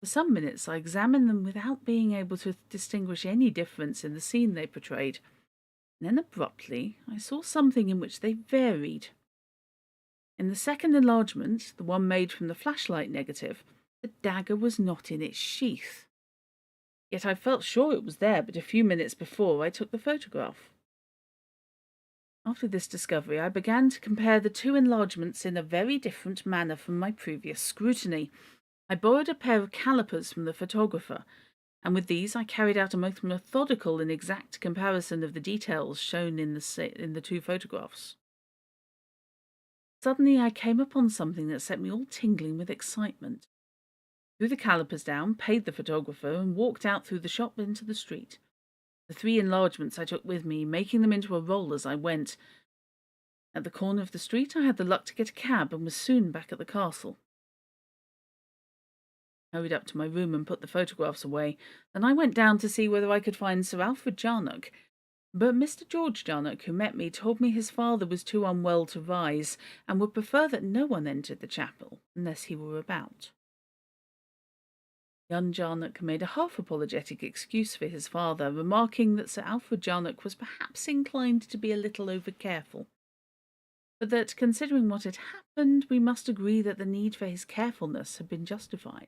For some minutes I examined them without being able to distinguish any difference in the scene they portrayed, and then abruptly I saw something in which they varied. In the second enlargement, the one made from the flashlight negative, the dagger was not in its sheath. Yet I felt sure it was there but a few minutes before I took the photograph. After this discovery, I began to compare the two enlargements in a very different manner from my previous scrutiny. I borrowed a pair of calipers from the photographer, and with these I carried out a most methodical and exact comparison of the details shown in the two photographs. Suddenly I came upon something that set me all tingling with excitement. Threw the calipers down, paid the photographer, and walked out through the shop into the street. The three enlargements I took with me, making them into a roll as I went. At the corner of the street I had the luck to get a cab, and was soon back at the castle. I hurried up to my room and put the photographs away. Then I went down to see whether I could find Sir Alfred Jarnock. But Mr. George Jarnock, who met me, told me his father was too unwell to rise, and would prefer that no one entered the chapel unless he were about. Young Jarnock made a half-apologetic excuse for his father, remarking that Sir Alfred Jarnock was perhaps inclined to be a little over-careful, but that, considering what had happened, we must agree that the need for his carefulness had been justified.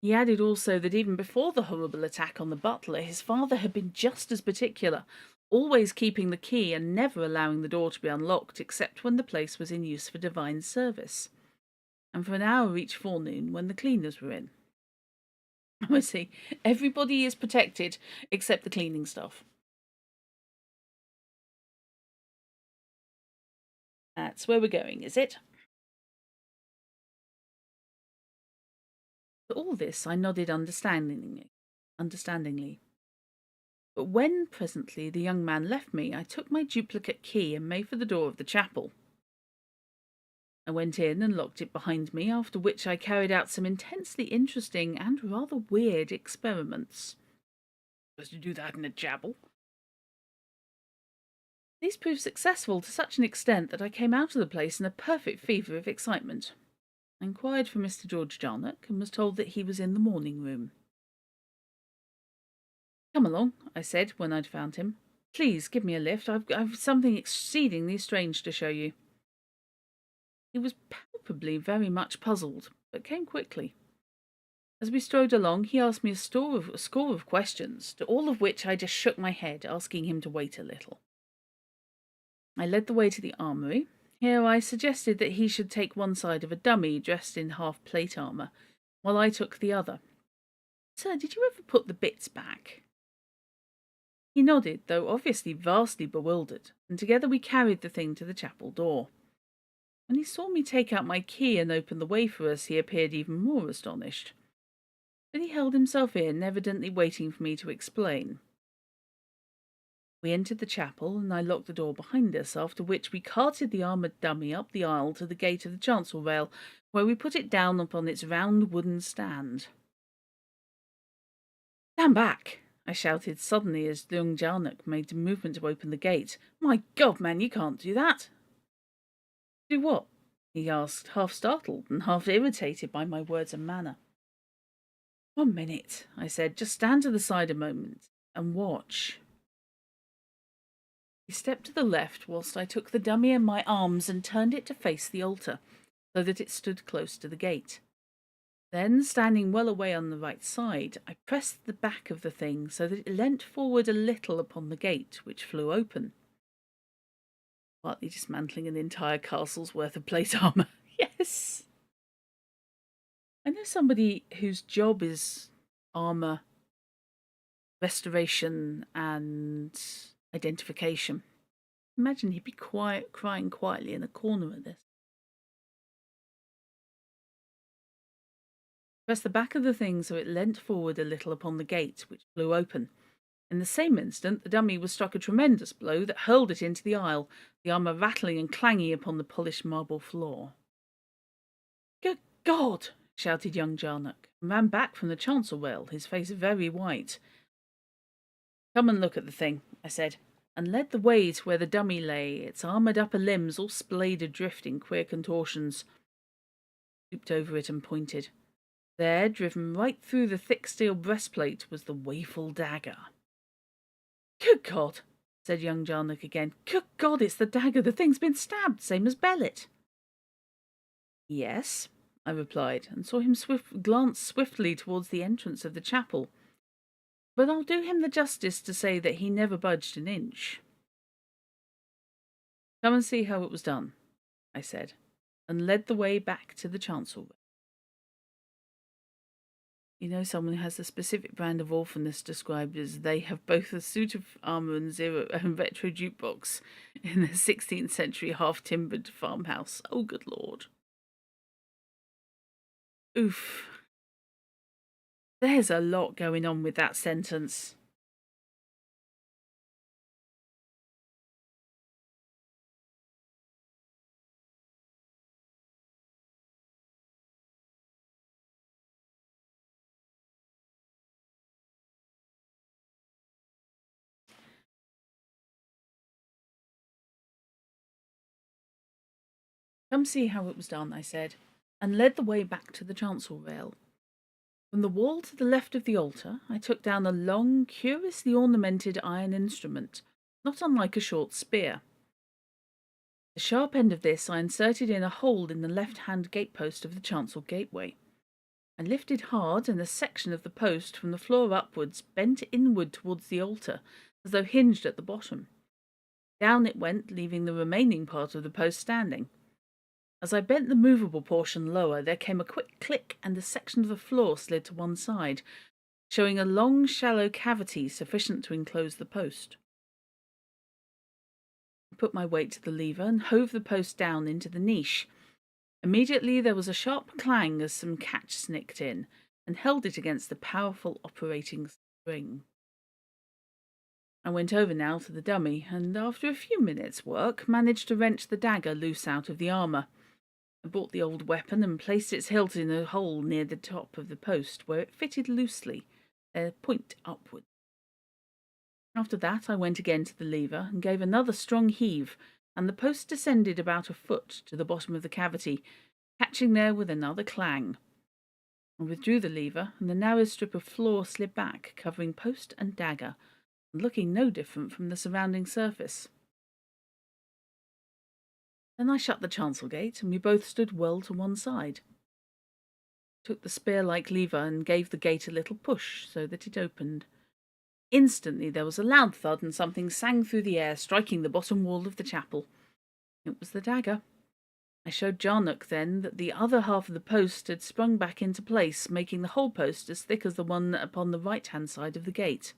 He added also that even before the horrible attack on the butler, his father had been just as particular, always keeping the key and never allowing the door to be unlocked except when the place was in use for divine service, and for an hour each forenoon when the cleaners were in. I see. Everybody is protected except the cleaning staff. That's where we're going, is it? To all this I nodded understandingly. But when presently the young man left me, I took my duplicate key and made for the door of the chapel. I went in and locked it behind me, after which I carried out some intensely interesting and rather weird experiments. Supposed to do that in a chapel? These proved successful to such an extent that I came out of the place in a perfect fever of excitement. I inquired for Mr. George Jarnock and was told that he was in the morning room. Come along, I said when I'd found him. Please give me a lift. I've something exceedingly strange to show you. He was palpably very much puzzled, but came quickly. As we strode along, he asked me a score of questions, to all of which I just shook my head, asking him to wait a little. I led the way to the armoury. Here I suggested that he should take one side of a dummy dressed in half plate armour, while I took the other. Sir, did you ever put the bits back? He nodded, though obviously vastly bewildered, and together we carried the thing to the chapel door. When he saw me take out my key and open the way for us, he appeared even more astonished. But he held himself in, evidently waiting for me to explain. We entered the chapel, and I locked the door behind us, after which we carted the armoured dummy up the aisle to the gate of the chancel rail, where we put it down upon its round wooden stand. "Stand back!" I shouted suddenly as young Jarnock made a movement to open the gate. "My God, man, you can't do that!" "Do what?" he asked, half startled and half irritated by my words and manner. "1 minute," I said. "Just stand to the side a moment and watch." He stepped to the left whilst I took the dummy in my arms and turned it to face the altar, so that it stood close to the gate. Then, standing well away on the right side, I pressed the back of the thing so that it leant forward a little upon the gate, which flew open. Partly dismantling an entire castle's worth of plate armour. Yes! I know somebody whose job is armour restoration and identification. Imagine he'd be crying quietly in a corner at this. Press the back of the thing so it leant forward a little upon the gate, which flew open. In the same instant, the dummy was struck a tremendous blow that hurled it into the aisle, the armour rattling and clanging upon the polished marble floor. "Good God!" shouted young Jarnock, and ran back from the chancel rail, his face very white. "Come and look at the thing," I said, and led the way to where the dummy lay, its armoured upper limbs all splayed adrift in queer contortions. Stooped over it and pointed. There, driven right through the thick steel breastplate, was the waeful dagger. "Good God!" said young Jarnock again. "Good God, it's the dagger! The thing's been stabbed, same as Bellet." "Yes," I replied, and saw him glance swiftly towards the entrance of the chapel. But I'll do him the justice to say that he never budged an inch. "Come and see how it was done," I said, and led the way back to the chancel. You know, someone who has a specific brand of orphanness described as they have both a suit of armour and retro jukebox in the 16th century half-timbered farmhouse. Oh, good Lord. Oof. There's a lot going on with that sentence. Come see how it was done, I said, and led the way back to the chancel rail. From the wall to the left of the altar, I took down a long, curiously ornamented iron instrument, not unlike a short spear. The sharp end of this I inserted in a hole in the left-hand gatepost of the chancel gateway. I lifted hard, and a section of the post from the floor upwards bent inward towards the altar, as though hinged at the bottom. Down it went, leaving the remaining part of the post standing. As I bent the movable portion lower, there came a quick click and a section of the floor slid to one side, showing a long, shallow cavity sufficient to enclose the post. I put my weight to the lever and hove the post down into the niche. Immediately there was a sharp clang as some catch snicked in and held it against the powerful operating spring. I went over now to the dummy, and after a few minutes' work, managed to wrench the dagger loose out of the armour. I brought the old weapon and placed its hilt in a hole near the top of the post, where it fitted loosely, a point upward. After that I went again to the lever and gave another strong heave, and the post descended about a foot to the bottom of the cavity, catching there with another clang. I withdrew the lever, and the narrow strip of floor slid back, covering post and dagger, and looking no different from the surrounding surface. Then I shut the chancel gate, and we both stood well to one side. I took the spear-like lever and gave the gate a little push so that it opened. Instantly there was a loud thud, and something sang through the air, striking the bottom wall of the chapel. It was the dagger. I showed Jarnock then that the other half of the post had sprung back into place, making the whole post as thick as the one upon the right-hand side of the gate.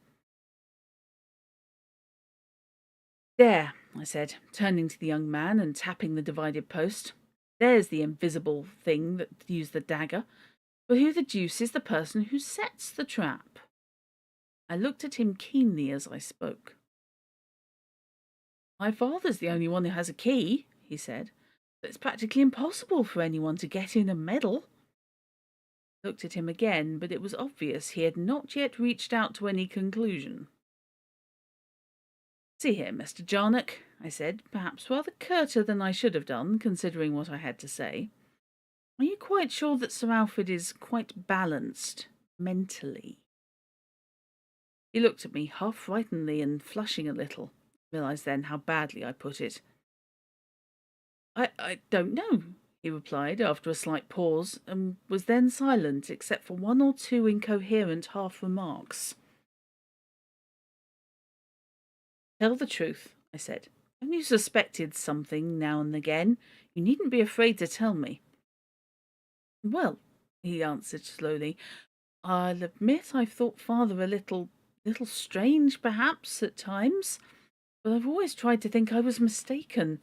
"There," I said, turning to the young man and tapping the divided post. "There's the invisible thing that used the dagger. But who the deuce is the person who sets the trap?" I looked at him keenly as I spoke. "My father's the only one who has a key," he said. "It's practically impossible for anyone to get in and meddle." I looked at him again, but it was obvious he had not yet reached out to any conclusion. "See here, Mr. Jarnock," I said, perhaps rather curter than I should have done, considering what I had to say. "Are you quite sure that Sir Alfred is quite balanced, mentally?" He looked at me half frightenedly and flushing a little. I realised then how badly I put it. I don't know," he replied after a slight pause, and was then silent except for one or two incoherent half-remarks. "Tell the truth," I said. "Have you suspected something now and again? You needn't be afraid to tell me." "Well," he answered slowly, "I'll admit I've thought father a little strange, perhaps, at times, but I've always tried to think I was mistaken.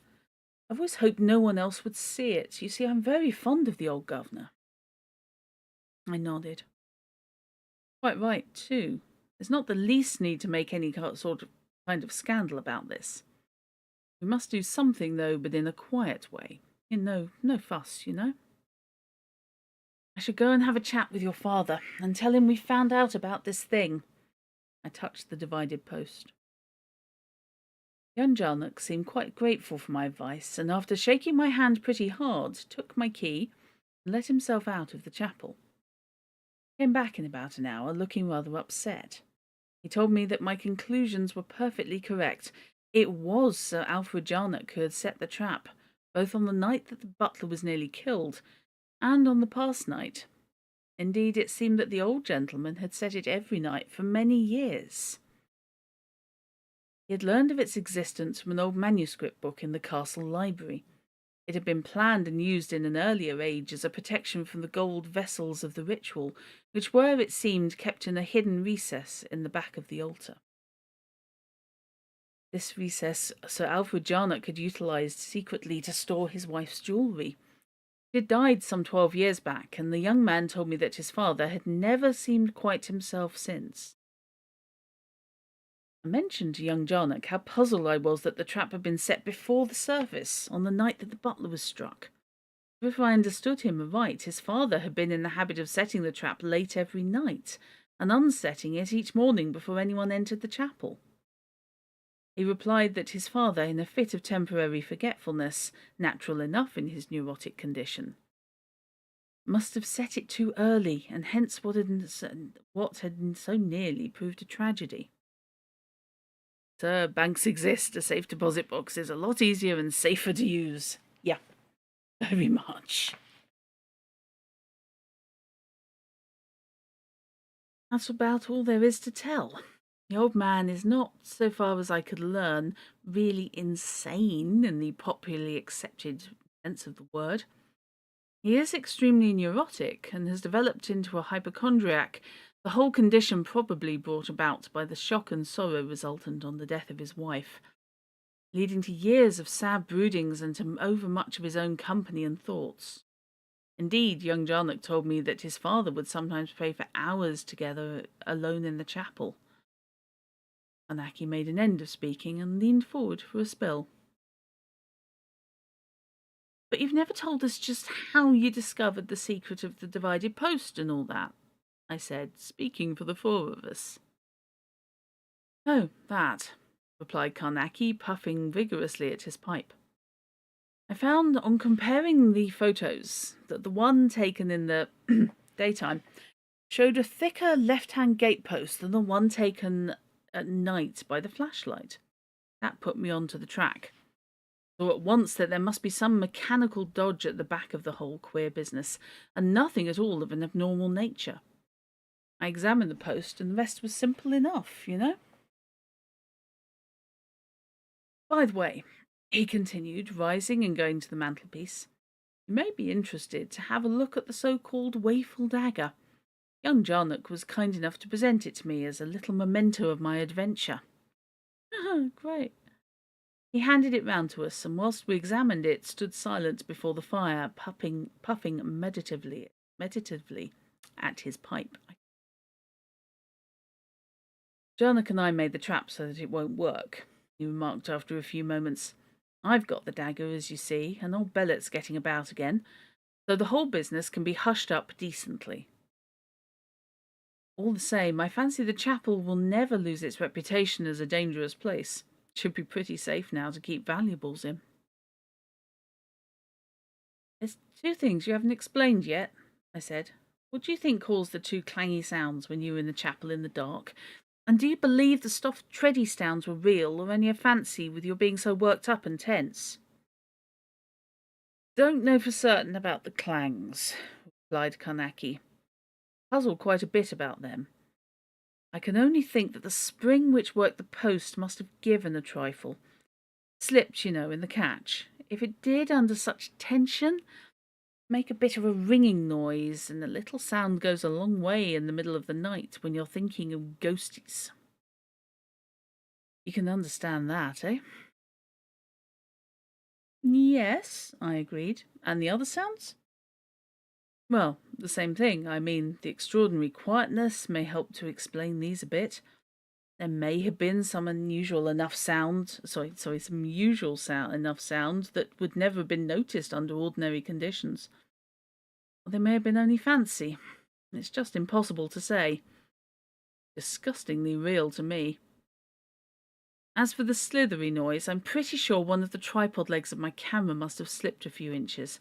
I've always hoped no one else would see it. You see, I'm very fond of the old governor." I nodded. "Quite right, too. There's not the least need to make any kind of scandal about this. We must do something, though, but in a quiet way. No fuss, you know. I should go and have a chat with your father and tell him we found out about this thing." I touched the divided post. Young Jarnock seemed quite grateful for my advice, and after shaking my hand pretty hard, took my key and let himself out of the chapel. He came back in about an hour, looking rather upset. He told me that my conclusions were perfectly correct. It was Sir Alfred Jarnock who had set the trap, both on the night that the butler was nearly killed, and on the past night. Indeed, it seemed that the old gentleman had set it every night for many years. He had learned of its existence from an old manuscript book in the castle library. It had been planned and used in an earlier age as a protection from the gold vessels of the ritual, which were, it seemed, kept in a hidden recess in the back of the altar. This recess Sir Alfred Jarnock had utilised secretly to store his wife's jewellery. She had died some 12 years back, and the young man told me that his father had never seemed quite himself since. I mentioned to young Jarnock how puzzled I was that the trap had been set before the service, on the night that the butler was struck. For if I understood him aright, his father had been in the habit of setting the trap late every night, and unsetting it each morning before anyone entered the chapel. He replied that his father, in a fit of temporary forgetfulness, natural enough in his neurotic condition, must have set it too early, and hence what had so nearly proved a tragedy. "Sir, banks exist. A safe deposit box is a lot easier and safer to use." "Yeah, very much." That's about all there is to tell. The old man is not, so far as I could learn, really insane in the popularly accepted sense of the word. He is extremely neurotic and has developed into a hypochondriac, the whole condition probably brought about by the shock and sorrow resultant on the death of his wife, leading to years of sad broodings and to overmuch of his own company and thoughts. Indeed, young Jarnock told me that his father would sometimes pray for hours together alone in the chapel. Carnacki made an end of speaking and leaned forward for a spill. But you've never told us just how you discovered the secret of the divided post and all that, I said, speaking for the four of us. Oh, that, replied Carnacki, puffing vigorously at his pipe. I found on comparing the photos that the one taken in the daytime showed a thicker left-hand gatepost than the one taken at night by the flashlight. That put me onto the track. Saw at once that there must be some mechanical dodge at the back of the whole queer business, and nothing at all of an abnormal nature. I examined the post, and the rest was simple enough, you know. By the way, he continued, rising and going to the mantelpiece, you may be interested to have a look at the so-called Wayful dagger. Young Jarnock was kind enough to present it to me as a little memento of my adventure. Great. He handed it round to us, and whilst we examined it, stood silent before the fire, puffing meditatively at his pipe. Jarnock and I made the trap so that it won't work, he remarked after a few moments. I've got the dagger, as you see, and old Bellet's getting about again, so the whole business can be hushed up decently. All the same, I fancy the chapel will never lose its reputation as a dangerous place. It should be pretty safe now to keep valuables in. There's two things you haven't explained yet, I said. What do you think caused the two clangy sounds when you were in the chapel in the dark? And do you believe the stuffed tready sounds were real, or only a fancy with your being so worked up and tense? Don't know for certain about the clangs, replied Carnacki. Puzzled quite a bit about them. I can only think that the spring which worked the post must have given a trifle. Slipped, you know, in the catch. If it did, under such tension, make a bit of a ringing noise, and a little sound goes a long way in the middle of the night when you're thinking of ghosties. You can understand that, eh? Yes, I agreed. And the other sounds? Well, the same thing. I mean, the extraordinary quietness may help to explain these a bit. There may have been some unusual enough sound, some usual sound enough sound that would never have been noticed under ordinary conditions. Or they may have been only fancy. It's just impossible to say. Disgustingly real to me. As for the slithery noise, I'm pretty sure one of the tripod legs of my camera must have slipped a few inches.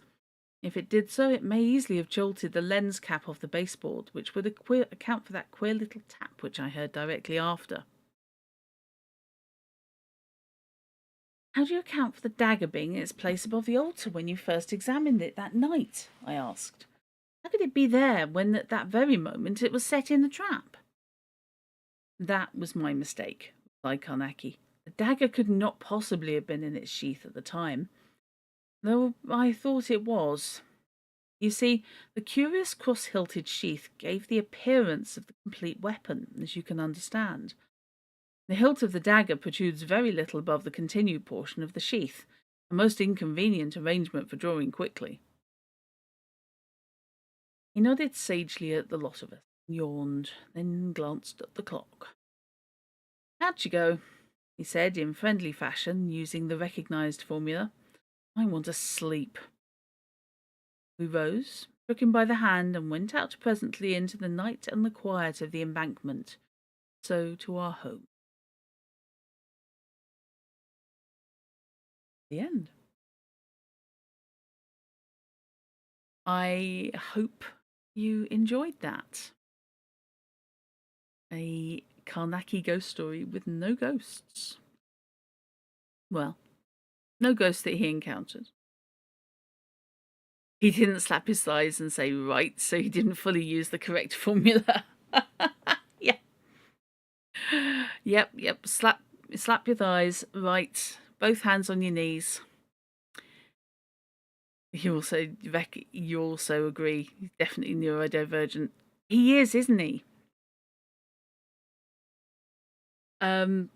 If it did so, it may easily have jolted the lens cap off the baseboard, which would account for that queer little tap which I heard directly after. How do you account for the dagger being in its place above the altar when you first examined it that night? I asked. How could it be there when at that very moment it was set in the trap? That was my mistake, replied Carnacki. The dagger could not possibly have been in its sheath at the time, though I thought it was. You see, the curious cross-hilted sheath gave the appearance of the complete weapon, as you can understand. The hilt of the dagger protrudes very little above the continued portion of the sheath, a most inconvenient arrangement for drawing quickly. He nodded sagely at the lot of us, yawned, then glanced at the clock. How'd you go? He said in friendly fashion, using the recognised formula. I want to sleep. We rose, took him by the hand, and went out presently into the night and the quiet of the embankment, so to our home. The end. I hope you enjoyed that. A Carnacki ghost story with no ghosts. Well, no ghosts that he encountered. He didn't slap his thighs and say right, so he didn't fully use the correct formula. Yeah. Yep. Slap your thighs, right. Both hands on your knees. You also agree. He's definitely neurodivergent. He is, isn't he? The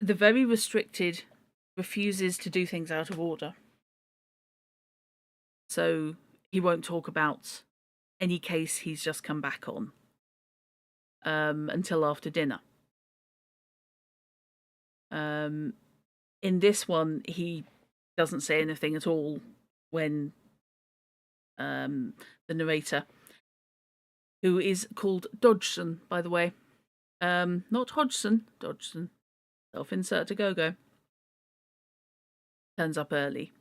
very restricted refuses to do things out of order. So he won't talk about any case he's just come back on until after dinner. In this one, he doesn't say anything at all when the narrator, who is called Dodgson, by the way, not Hodgson, Dodgson, self-insert to go-go, turns up early.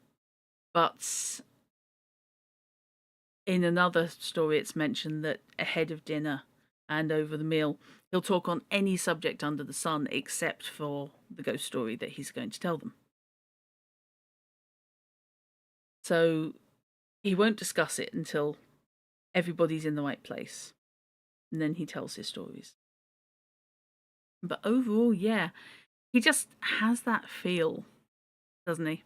But in another story, it's mentioned that ahead of dinner and over the meal, he'll talk on any subject under the sun except for the ghost story that he's going to tell them. So he won't discuss it until everybody's in the right place. And then he tells his stories. But overall, yeah, he just has that feel, doesn't he?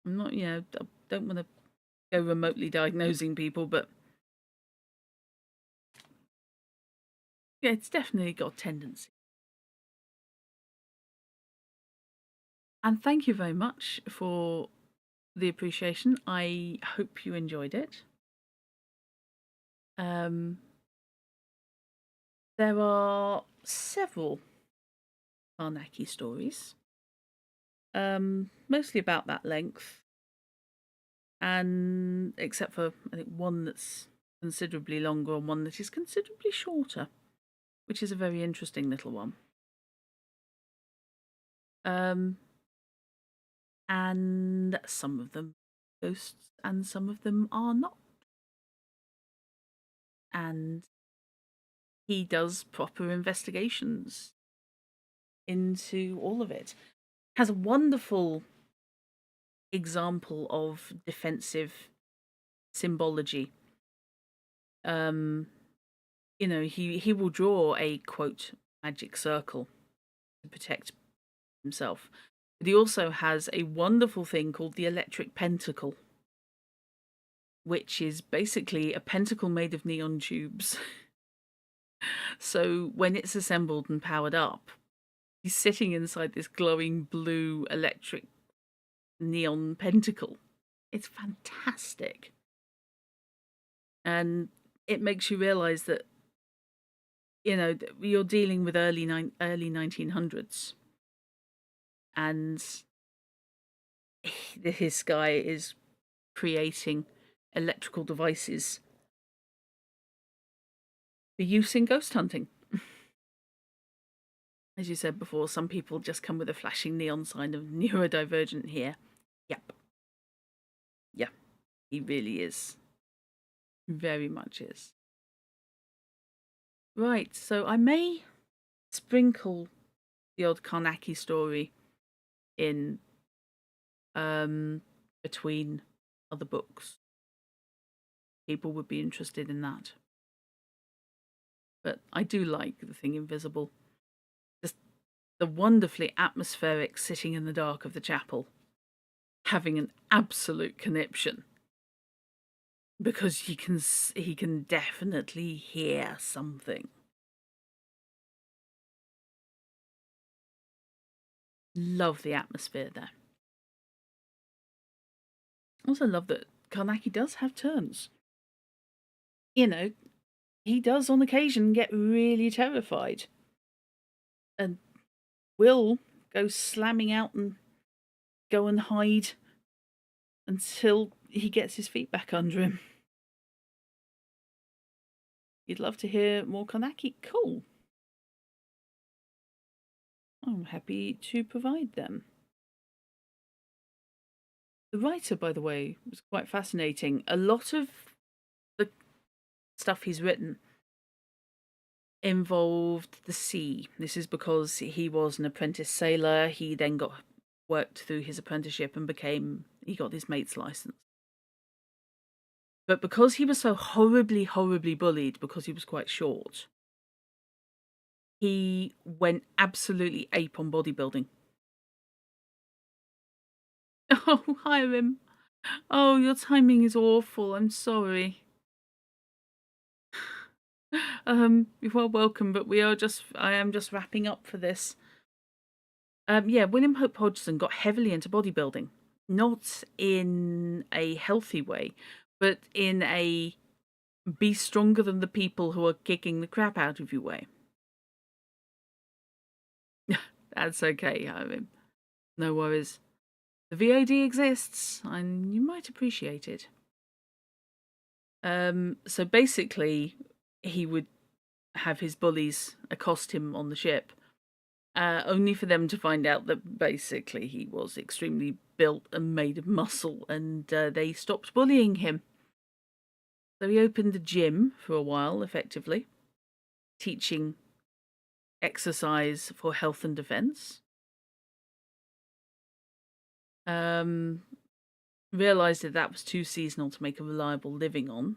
I'm not, don't want to go remotely diagnosing people, but yeah, it's definitely got a tendency. And thank you very much for the appreciation. I hope you enjoyed it. There are several Carnacki stories, mostly about that length, and except for I think one that's considerably longer and one that is considerably shorter, which is a very interesting little one. And some of them are ghosts and some of them are not. And he does proper investigations into all of it. Has a wonderful example of defensive symbology. He will draw a quote magic circle to protect himself. But he also has a wonderful thing called the electric pentacle, which is basically a pentacle made of neon tubes. So when it's assembled and powered up, he's sitting inside this glowing blue electric neon pentacle. It's fantastic. And it makes you realize that, you're dealing with early 1900s. And this guy is creating electrical devices for use in ghost hunting. As you said before, some people just come with a flashing neon sign of neurodivergent here. Yep. Yeah, he really is. Very much is. Right, so I may sprinkle the odd Carnacki story in between other books. People would be interested in that. But I do like The Thing Invisible. Just the wonderfully atmospheric sitting in the dark of the chapel, having an absolute conniption. Because he can definitely hear something. Love the atmosphere there. Also love that Carnacki does have turns. He does on occasion get really terrified. And will go slamming out and go and hide until he gets his feet back under him. You'd love to hear more Carnacki? Cool. I'm happy to provide them. The writer, by the way, was quite fascinating. A lot of the stuff he's written involved the sea. This is because he was an apprentice sailor. He then worked through his apprenticeship and he got his mate's license. But because he was so horribly, horribly bullied because he was quite short, he went absolutely ape on bodybuilding. Oh, Hiram. Oh, your timing is awful. I'm sorry. You are welcome, but I am just wrapping up for this. Yeah, William Hope Hodgson got heavily into bodybuilding, not in a healthy way, but in a be stronger than the people who are kicking the crap out of you way. That's okay, Hiram. No worries. The VOD exists, and you might appreciate it. So basically, he would have his bullies accost him on the ship, only for them to find out that basically he was extremely built and made of muscle, and they stopped bullying him. So he opened a gym for a while, effectively, teaching exercise for health and defense. Realized that was too seasonal to make a reliable living on,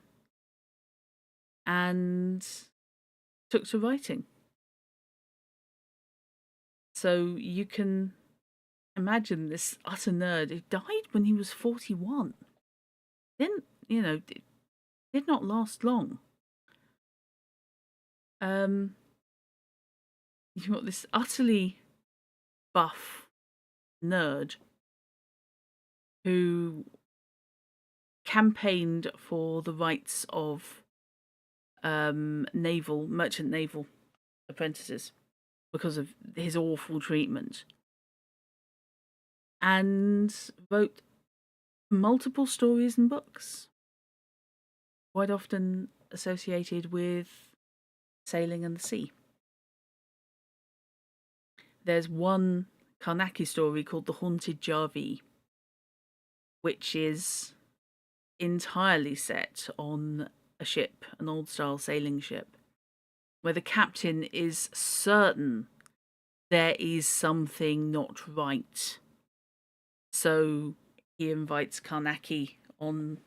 and took to writing. So you can imagine this utter nerd who died when he was 41. Didn't, did not last long. You've got this utterly buff nerd who campaigned for the rights of merchant naval apprentices because of his awful treatment, and wrote multiple stories and books, quite often associated with sailing and the sea. There's one Carnacki story called The Haunted Jarvie, which is entirely set on a ship, an old-style sailing ship, where the captain is certain there is something not right. So he invites Carnacki on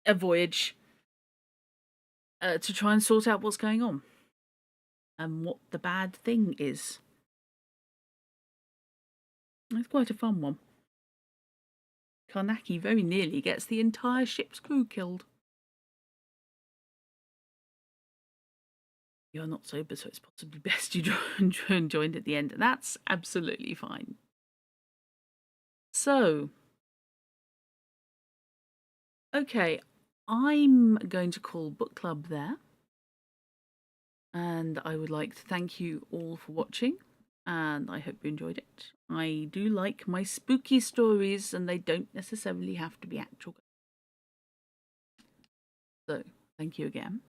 a voyage to try and sort out what's going on and what the bad thing is. It's quite a fun one. Carnacki very nearly gets the entire ship's crew killed. You're not sober, so it's possibly best you joined at the end, and that's absolutely fine. So, okay, I'm going to call book club there, and I would like to thank you all for watching, and I hope you enjoyed it. I do like my spooky stories, and they don't necessarily have to be actual. So, thank you again.